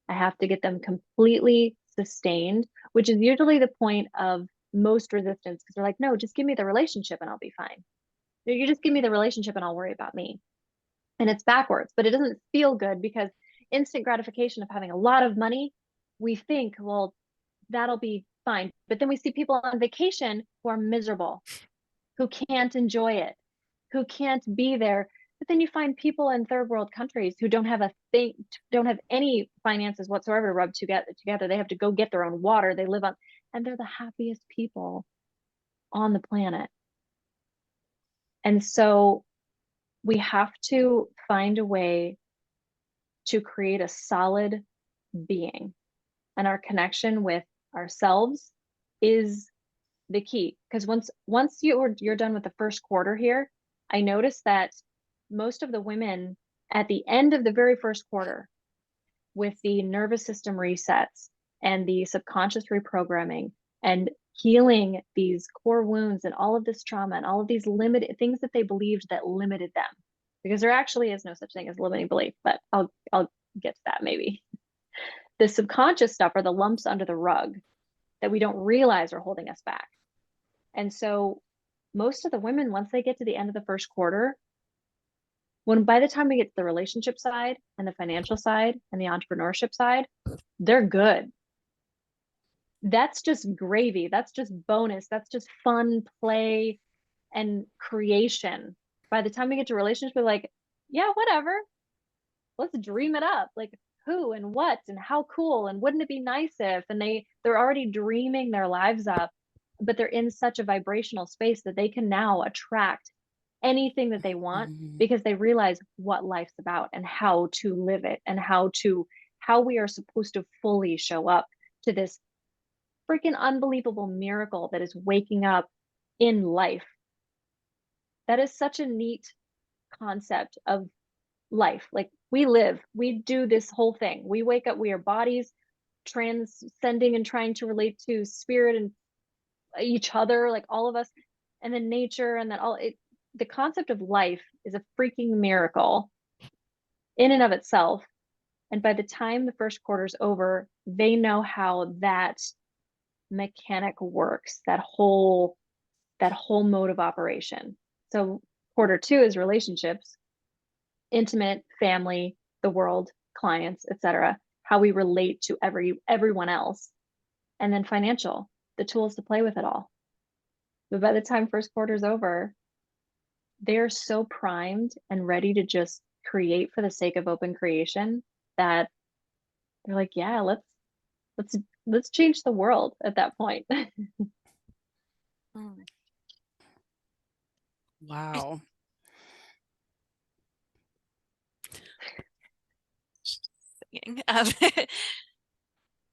I have to get them completely sustained, which is usually the point of most resistance, because they're like, no, just give me the relationship and I'll be fine. You just give me the relationship and I'll worry about me. And it's backwards, but it doesn't feel good, because instant gratification of having a lot of money, we think, well, that'll be fine. But then we see people on vacation who are miserable, who can't enjoy it, who can't be there. But then you find people in third world countries who don't have any finances whatsoever to rub together. They have to go get their own water. They live on, and they're the happiest people on the planet. And so we have to find a way to create a solid being, and our connection with ourselves is the key. Because once you're done with the first quarter here, I noticed that most of the women at the end of the very first quarter, with the nervous system resets and the subconscious reprogramming and healing these core wounds and all of this trauma and all of these limited things that they believed that limited them, because there actually is no such thing as limiting belief, but I'll get to that maybe. The subconscious stuff are the lumps under the rug that we don't realize are holding us back. And so most of the women, once they get to the end of the first quarter, by the time we get to the relationship side and the financial side and the entrepreneurship side, they're good. That's just gravy. That's just bonus. That's just fun play and creation. By the time we get to relationship, we're like, yeah, whatever. Let's dream it up. Like, who and what and how cool, and wouldn't it be nice if, and they're already dreaming their lives up, but they're in such a vibrational space that they can now attract anything that they want, because they realize what life's about and how to live it, and how we are supposed to fully show up to this freaking unbelievable miracle that is waking up in life. That is such a neat concept of life. Like, we do this whole thing. We wake up, we are bodies transcending and trying to relate to spirit and each other, like all of us, and then nature, and then the concept of life is a freaking miracle in and of itself. And by the time the first quarter's over, they know how that mechanic works, that whole mode of operation. So quarter two is relationships, intimate, family, the world, clients, etc., how we relate to everyone else, and then financial, the tools to play with it all. But by the time first quarter's over, they're so primed and ready to just create for the sake of open creation that they're like, yeah, let's change the world at that point. Wow.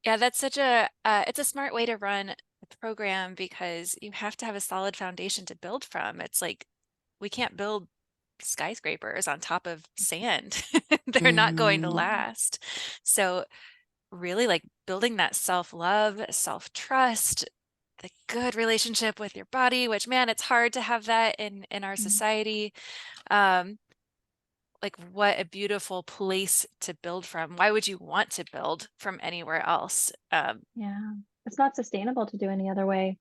Yeah, that's such it's a smart way to run a program, because you have to have a solid foundation to build from. It's like, we can't build skyscrapers on top of sand. They're not going to last. So really, like, building that self-love, self-trust, the good relationship with your body, which, man, it's hard to have that in our society. Like, what a beautiful place to build from. Why would you want to build from anywhere else? Yeah, it's not sustainable to do any other way,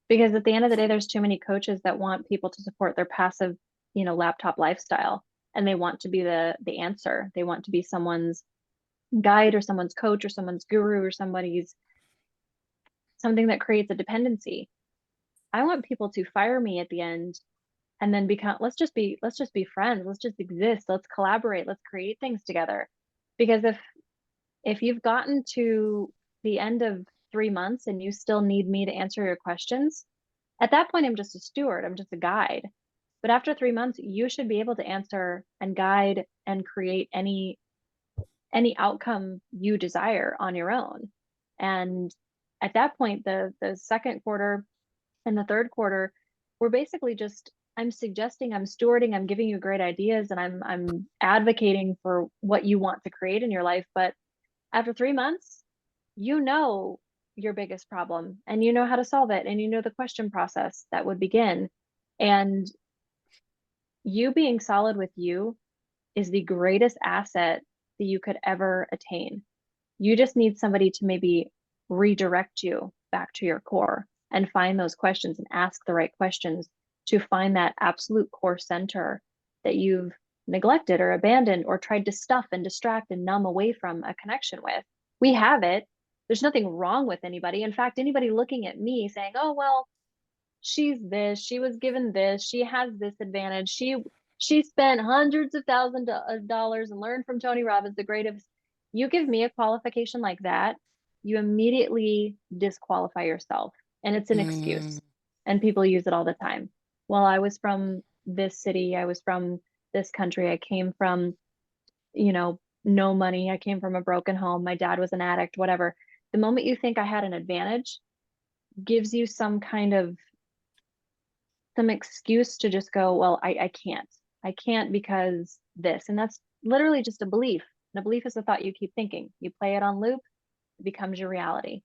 because at the end of the day, there's too many coaches that want people to support their passive laptop lifestyle, and they want to be the answer. They want to be someone's guide or someone's coach or someone's guru or something that creates a dependency. I want people to fire me at the end and then become, let's just be friends. Let's just exist. Let's collaborate. Let's create things together. Because if you've gotten to the end of 3 months and you still need me to answer your questions, at that point, I'm just a steward. I'm just a guide. But after 3 months, you should be able to answer and guide and create any outcome you desire on your own. And at that point, the second quarter and the third quarter, we're basically just, I'm suggesting, I'm stewarding, I'm giving you great ideas, and I'm advocating for what you want to create in your life. But after 3 months, you know your biggest problem and you know how to solve it, and you know the question process that would begin. And you being solid with you is the greatest asset that you could ever attain. You just need somebody to maybe redirect you back to your core and find those questions and ask the right questions to find that absolute core center that you've neglected or abandoned or tried to stuff and distract and numb away from a connection with. We have it. There's nothing wrong with anybody. In fact, anybody looking at me saying, oh, well, she's this, she was given this, she has this advantage, she spent hundreds of thousands of dollars and learned from Tony Robbins, the greatest. You give me a qualification like that, you immediately disqualify yourself. And it's an excuse. And people use it all the time. Well, I was from this city, I was from this country, I came from, no money, I came from a broken home, my dad was an addict, whatever. The moment you think I had an advantage gives you some excuse to just go, well, I can't because this. And that's literally just a belief. And a belief is a thought you keep thinking. You play it on loop, it becomes your reality.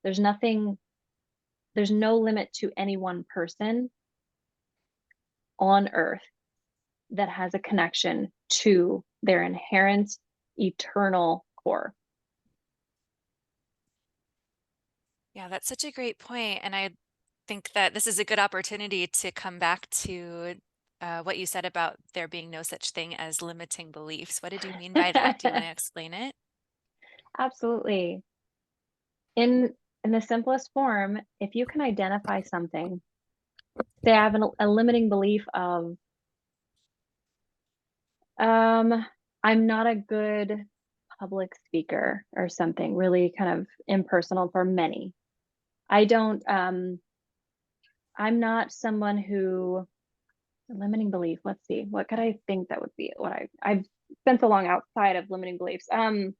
There's no limit to any one person on earth that has a connection to their inherent eternal core. Yeah, that's such a great point. And I think that this is a good opportunity to come back to what you said about there being no such thing as limiting beliefs. What did you mean by that? Do you want to explain it? Absolutely. In the simplest form, if you can identify something, say I have a limiting belief of, I'm not a good public speaker or something really kind of impersonal for many. I'm not someone who, limiting belief, let's see, what could I think that would be what I've spent so long outside of limiting beliefs. How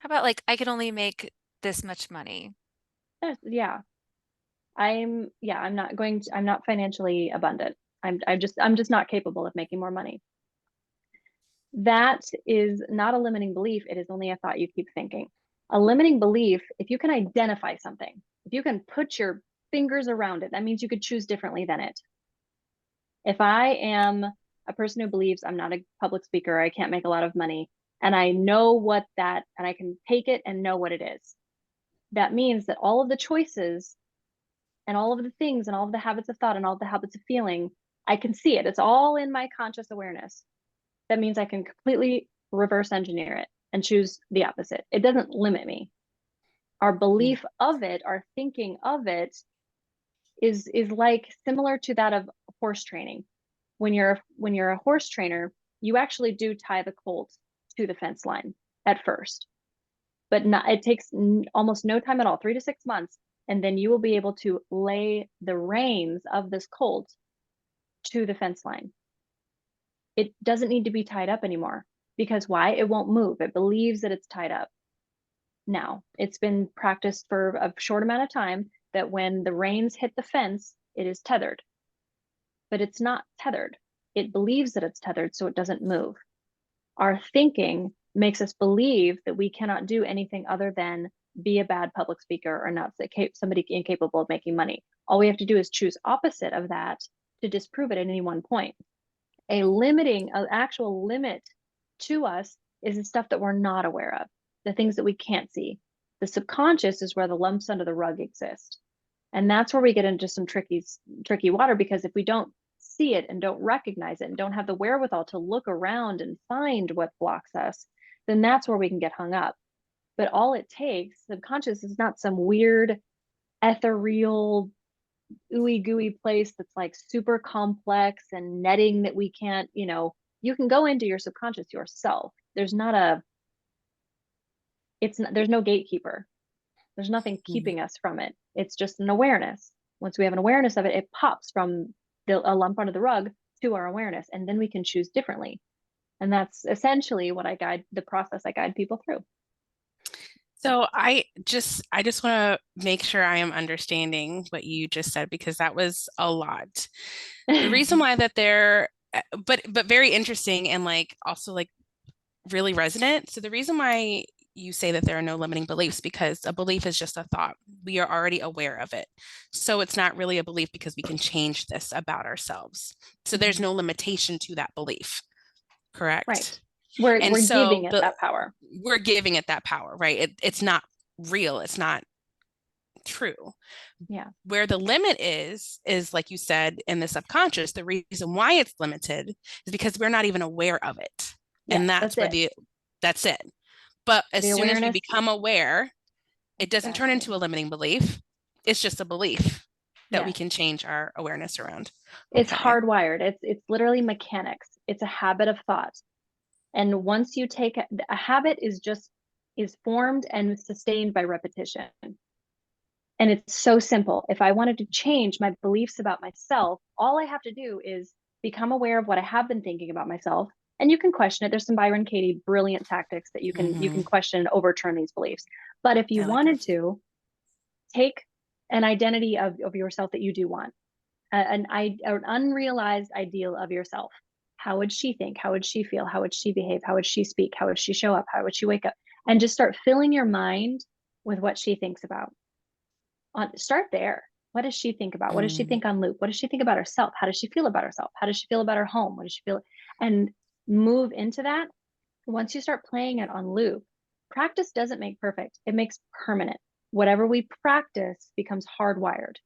about like, I can only make this much money? Yeah. I'm not financially abundant. I'm just not capable of making more money. That is not a limiting belief. It is only a thought you keep thinking. A limiting belief, if you can identify something, if you can put your fingers around it, that means you could choose differently than it. If I am a person who believes I'm not a public speaker, I can't make a lot of money, and I know and I can take it and know what it is, that means that all of the choices and all of the things and all of the habits of thought and all of the habits of feeling, I can see it. It's all in my conscious awareness. That means I can completely reverse engineer it and choose the opposite. It doesn't limit me. Our belief of it, our thinking of it is like similar to that of horse training. When you're a horse trainer, you actually do tie the colt to the fence line at first, but it takes almost no time at all, 3 to 6 months, and then you will be able to lay the reins of this colt to the fence line. It doesn't need to be tied up anymore, because why? It won't move. It believes that it's tied up. Now, it's been practiced for a short amount of time that when the reins hit the fence, it is tethered. But it's not tethered. It believes that it's tethered, so it doesn't move. Our thinking makes us believe that we cannot do anything other than be a bad public speaker or not somebody incapable of making money. All we have to do is choose opposite of that to disprove it at any one point. An actual limit to us is the stuff that we're not aware of, the things that we can't see. The subconscious is where the lumps under the rug exist. And that's where we get into some tricky water, because if we don't see it and don't recognize it and don't have the wherewithal to look around and find what blocks us, then that's where we can get hung up. But all it takes, subconscious is not some weird ethereal ooey gooey place that's like super complex and netting that we can't, you can go into your subconscious yourself. There's no gatekeeper. There's nothing keeping us from it. It's just an awareness. Once we have an awareness of it, it pops from a lump under the rug to our awareness, and then we can choose differently. And that's essentially the process I guide people through. So I just want to make sure I am understanding what you just said, because that was a lot. The reason why that but very interesting, and like also like really resonant. So the reason why you say that there are no limiting beliefs, because a belief is just a thought. We are already aware of it. So it's not really a belief, because we can change this about ourselves. So there's no limitation to that belief. Correct? Right. We're giving it that power. We're giving it that power, right? It's not real. It's not true. Yeah. Where the limit is like you said, in the subconscious, the reason why it's limited is because we're not even aware of it. Yeah, and that's it. But as soon as we become aware, it doesn't turn into a limiting belief. It's just a belief that we can change our awareness around. It's hardwired. It's literally mechanics. It's a habit of thought. And once you take a habit is formed and sustained by repetition. And it's so simple. If I wanted to change my beliefs about myself, all I have to do is become aware of what I have been thinking about myself. And you can question it. There's some Byron Katie brilliant tactics that you can question and overturn these beliefs. But if you wanted to, take an identity of yourself that you do want, an unrealized ideal of yourself. How would she think? How would she feel? How would she behave? How would she speak? How would she show up? How would she wake up? And just start filling your mind with what she thinks about. Start there. What does she think about? What does she think on loop? What does she think about herself? How does she feel about herself? How does she feel about her home? What does she feel? And move into that. Once you start playing it on loop, practice doesn't make perfect. It makes permanent. Whatever we practice becomes hardwired.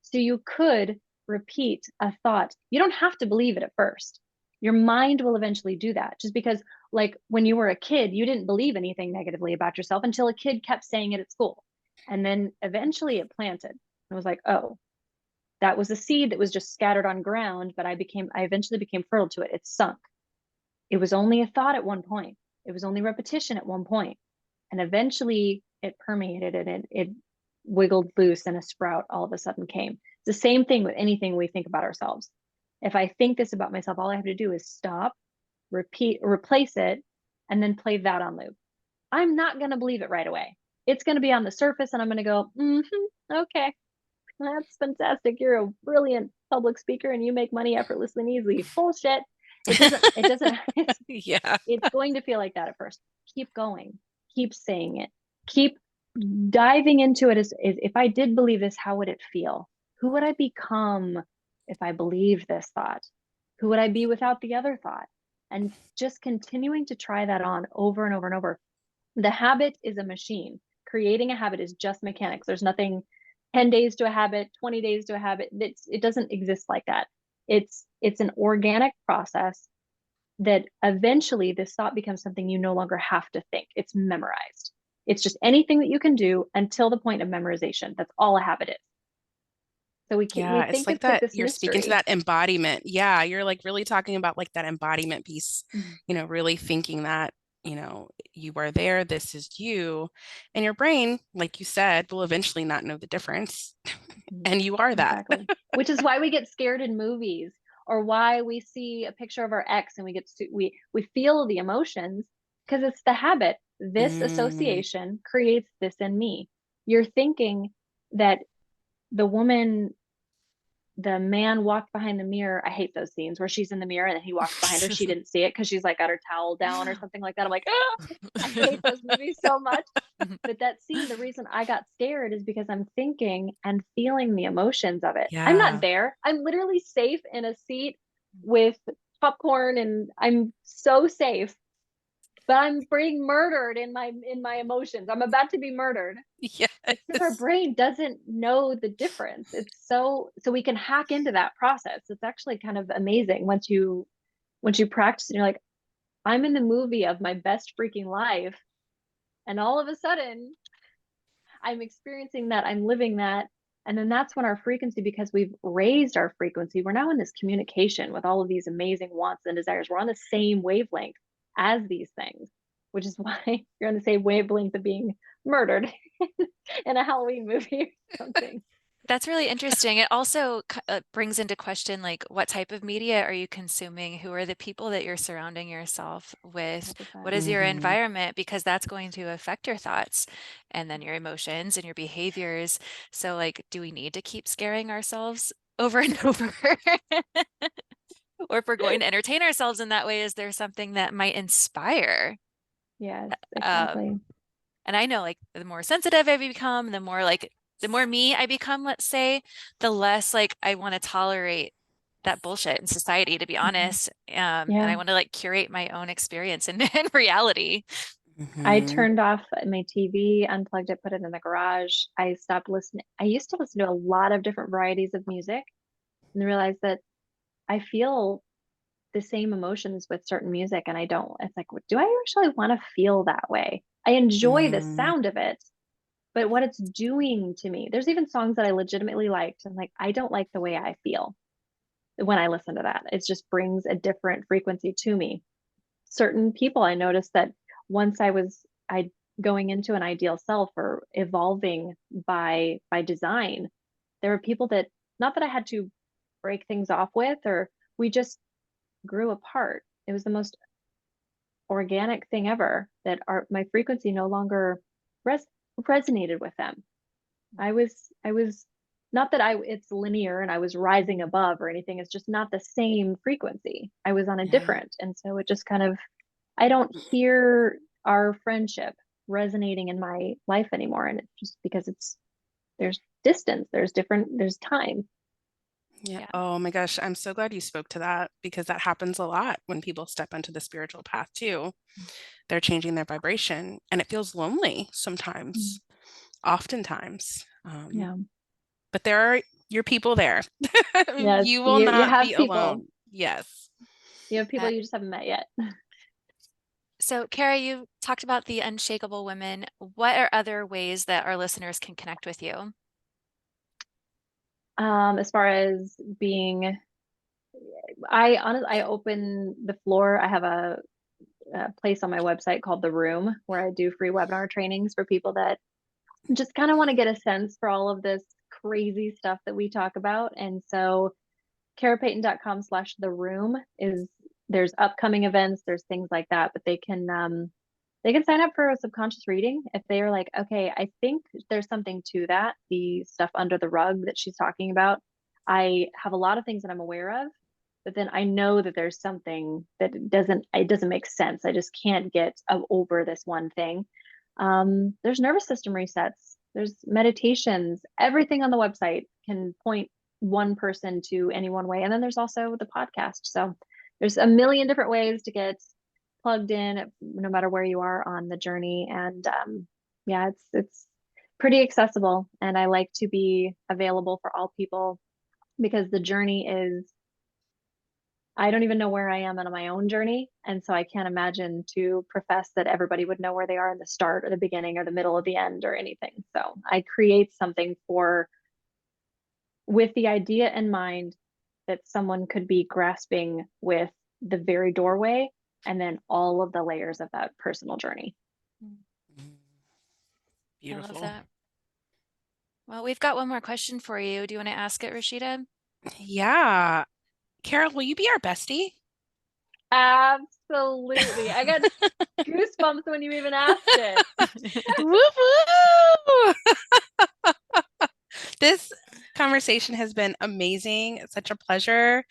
So you could repeat a thought. You don't have to believe it at first. Your mind will eventually do that, just because, like, when you were a kid, you didn't believe anything negatively about yourself until a kid kept saying it at school. And then eventually it planted. I was like, oh, that was a seed that was just scattered on ground, but I eventually became fertile to it. It sunk. It was only a thought at one point. It was only repetition at one point. And eventually it permeated and it wiggled loose, and a sprout all of a sudden came. It's the same thing with anything we think about ourselves. If I think this about myself, all I have to do is stop, replace it, and then play that on loop. I'm not going to believe it right away. It's going to be on the surface, and I'm going to go, okay, that's fantastic. You're a brilliant public speaker and you make money effortlessly and easily. Bullshit. It doesn't, it's going to feel like that at first. Keep going, keep saying it, keep diving into it. As if I did believe this, how would it feel? Who would I become if I believed this thought? Who would I be without the other thought? And just continuing to try that on over and over and over. The habit is a machine. Creating a habit is just mechanics. There's nothing 10 days to a habit, 20 days to a habit. It doesn't exist like that. It's an organic process that eventually this thought becomes something you no longer have to think. It's memorized. It's just anything that you can do until the point of memorization. That's all a habit is. So we think it's like it's that like this you're mystery. speaking to that embodiment. Yeah, you're like really talking about like that embodiment piece, really thinking that, you are there, this is you, and your brain, like you said, will eventually not know the difference. And you are that. Exactly. Which is why we get scared in movies, or why we see a picture of our ex and we feel the emotions, because it's the habit. This association creates this in me. You're thinking that the man walked behind the mirror. I hate those scenes where she's in the mirror and then he walks behind her. She didn't see it because she's like got her towel down or something like that. I'm like, I hate those movies so much. But that scene, the reason I got scared is because I'm thinking and feeling the emotions of it. Yeah. I'm not there. I'm literally safe in a seat with popcorn and I'm so safe. but I'm being murdered in my emotions. I'm about to be murdered. Yes. It's because our brain doesn't know the difference. It's so we can hack into that process. It's actually kind of amazing once you practice and you're like, I'm in the movie of my best freaking life, and all of a sudden I'm experiencing that, I'm living that. And then that's when our frequency, because we've raised our frequency, we're now in this communication with all of these amazing wants and desires. We're on the same wavelength as these things, which is why you're on the same wavelength of being murdered in a Halloween movie or something. That's really interesting. It also brings into question, like, what type of media are you consuming? Who are the people that you're surrounding yourself with? 100%. What is your environment? Because that's going to affect your thoughts and then your emotions and your behaviors. So, like, do we need to keep scaring ourselves over and over? Or if we're going to entertain ourselves in that way, is there something that might inspire? Yes, exactly. And I know, like, the more sensitive I become, the more me I become, let's say, the less like I want to tolerate that bullshit in society, to be honest. And I want to like curate my own experience in reality. I turned off my TV, unplugged it, put it in the garage. I stopped listening. I used to listen to a lot of different varieties of music and realized that I feel the same emotions with certain music and I don't. It's like, do I actually want to feel that way? I enjoy the sound of it, but what it's doing to me, there's even songs that I legitimately liked. And like, I don't like the way I feel when I listen to that. It just brings a different frequency to me. Certain people, I noticed that once I going into an ideal self or evolving by design, there were people that, not that I had to break things off with, or we just grew apart. It was the most organic thing ever, that my frequency no longer resonated with them. I was not that it's linear and I was rising above or anything. It's just not the same frequency. I was on a different. And so it just kind of, I don't hear our friendship resonating in my life anymore. And it's just because there's distance, there's time. Yeah. Oh my gosh. I'm so glad you spoke to that, because that happens a lot when people step into the spiritual path too. They're changing their vibration and it feels lonely sometimes, oftentimes. But there are your people there. Yes, You will not have be people. alone. Yes. You have people you just haven't met yet. So, Kara, you talked about the unshakable women. What are other ways that our listeners can connect with you? As far as being, I open the floor. I have a place on my website called The Room where I do free webinar trainings for people that just kind of want to get a sense for all of this crazy stuff that we talk about. And so karapayton.com/the room there's upcoming events, there's things like that, but they can sign up for a subconscious reading if they are like, okay, I think there's something to that, the stuff under the rug that she's talking about. I have a lot of things that I'm aware of, but then I know that there's something that it doesn't make sense. I just can't get over this one thing. There's nervous system resets, there's meditations, everything on the website can point one person to any one way. And then there's also the podcast. So there's a million different ways to get plugged in, no matter where you are on the journey. And it's pretty accessible. And I like to be available for all people, because the journey is, I don't even know where I am on my own journey. And so I can't imagine to profess that everybody would know where they are in the start or the beginning or the middle or the end or anything. So I create something with the idea in mind that someone could be grasping with the very doorway and then all of the layers of that personal journey. Beautiful. I love that. Well, we've got one more question for you. Do you want to ask it, Rashida? Yeah. Carol, will you be our bestie? Absolutely. I got goosebumps when you even asked it. Woo woo! This conversation has been amazing. It's such a pleasure.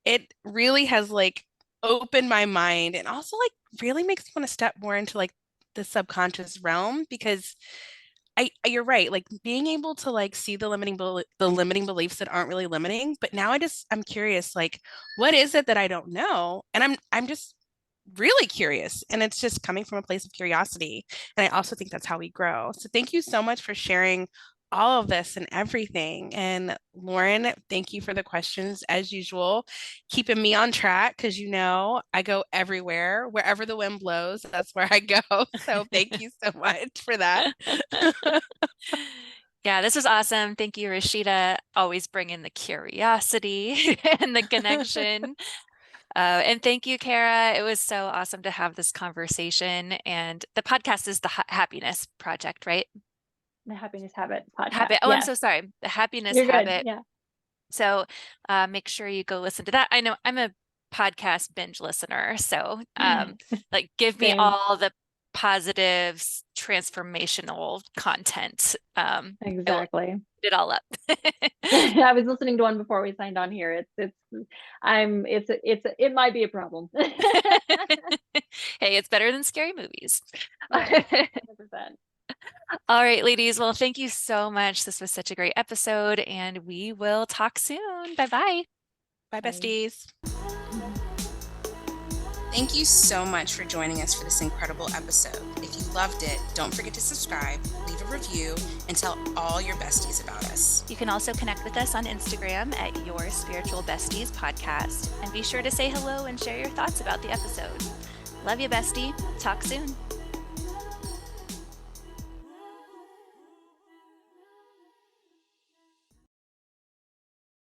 It really has like opened my mind, and also like really makes me want to step more into like the subconscious realm, because you're right, like being able to like see the limiting beliefs that aren't really limiting, but now I'm curious, like what is it that I don't know, and I'm just really curious, and it's just coming from a place of curiosity. And I also think that's how we grow. So thank you so much for sharing all of this and everything. And Lauren, thank you for the questions as usual, keeping me on track, because I go everywhere, wherever the wind blows, that's where I go. So thank you so much for that. Yeah, this was awesome. Thank you, Rashida. Always bringing the curiosity and the connection. And thank you, Kara. It was so awesome to have this conversation. And the podcast is the Happiness Project, right? The Happiness Habit podcast. Habit. Oh, I'm so sorry. The Happiness You're Habit. Good. Yeah. So make sure you go listen to that. I know I'm a podcast binge listener. So like give me all the positive, transformational content. Exactly. It all up. I was listening to one before we signed on here. It might be a problem. Hey, it's better than scary movies. 100%. All right, ladies. Well, thank you so much. This was such a great episode, and we will talk soon. Bye-bye. Bye, besties. Thank you so much for joining us for this incredible episode. If you loved it, don't forget to subscribe, leave a review, and tell all your besties about us. You can also connect with us on Instagram at Your Spiritual Besties podcast, and be sure to say hello and share your thoughts about the episode. Love you, bestie. Talk soon.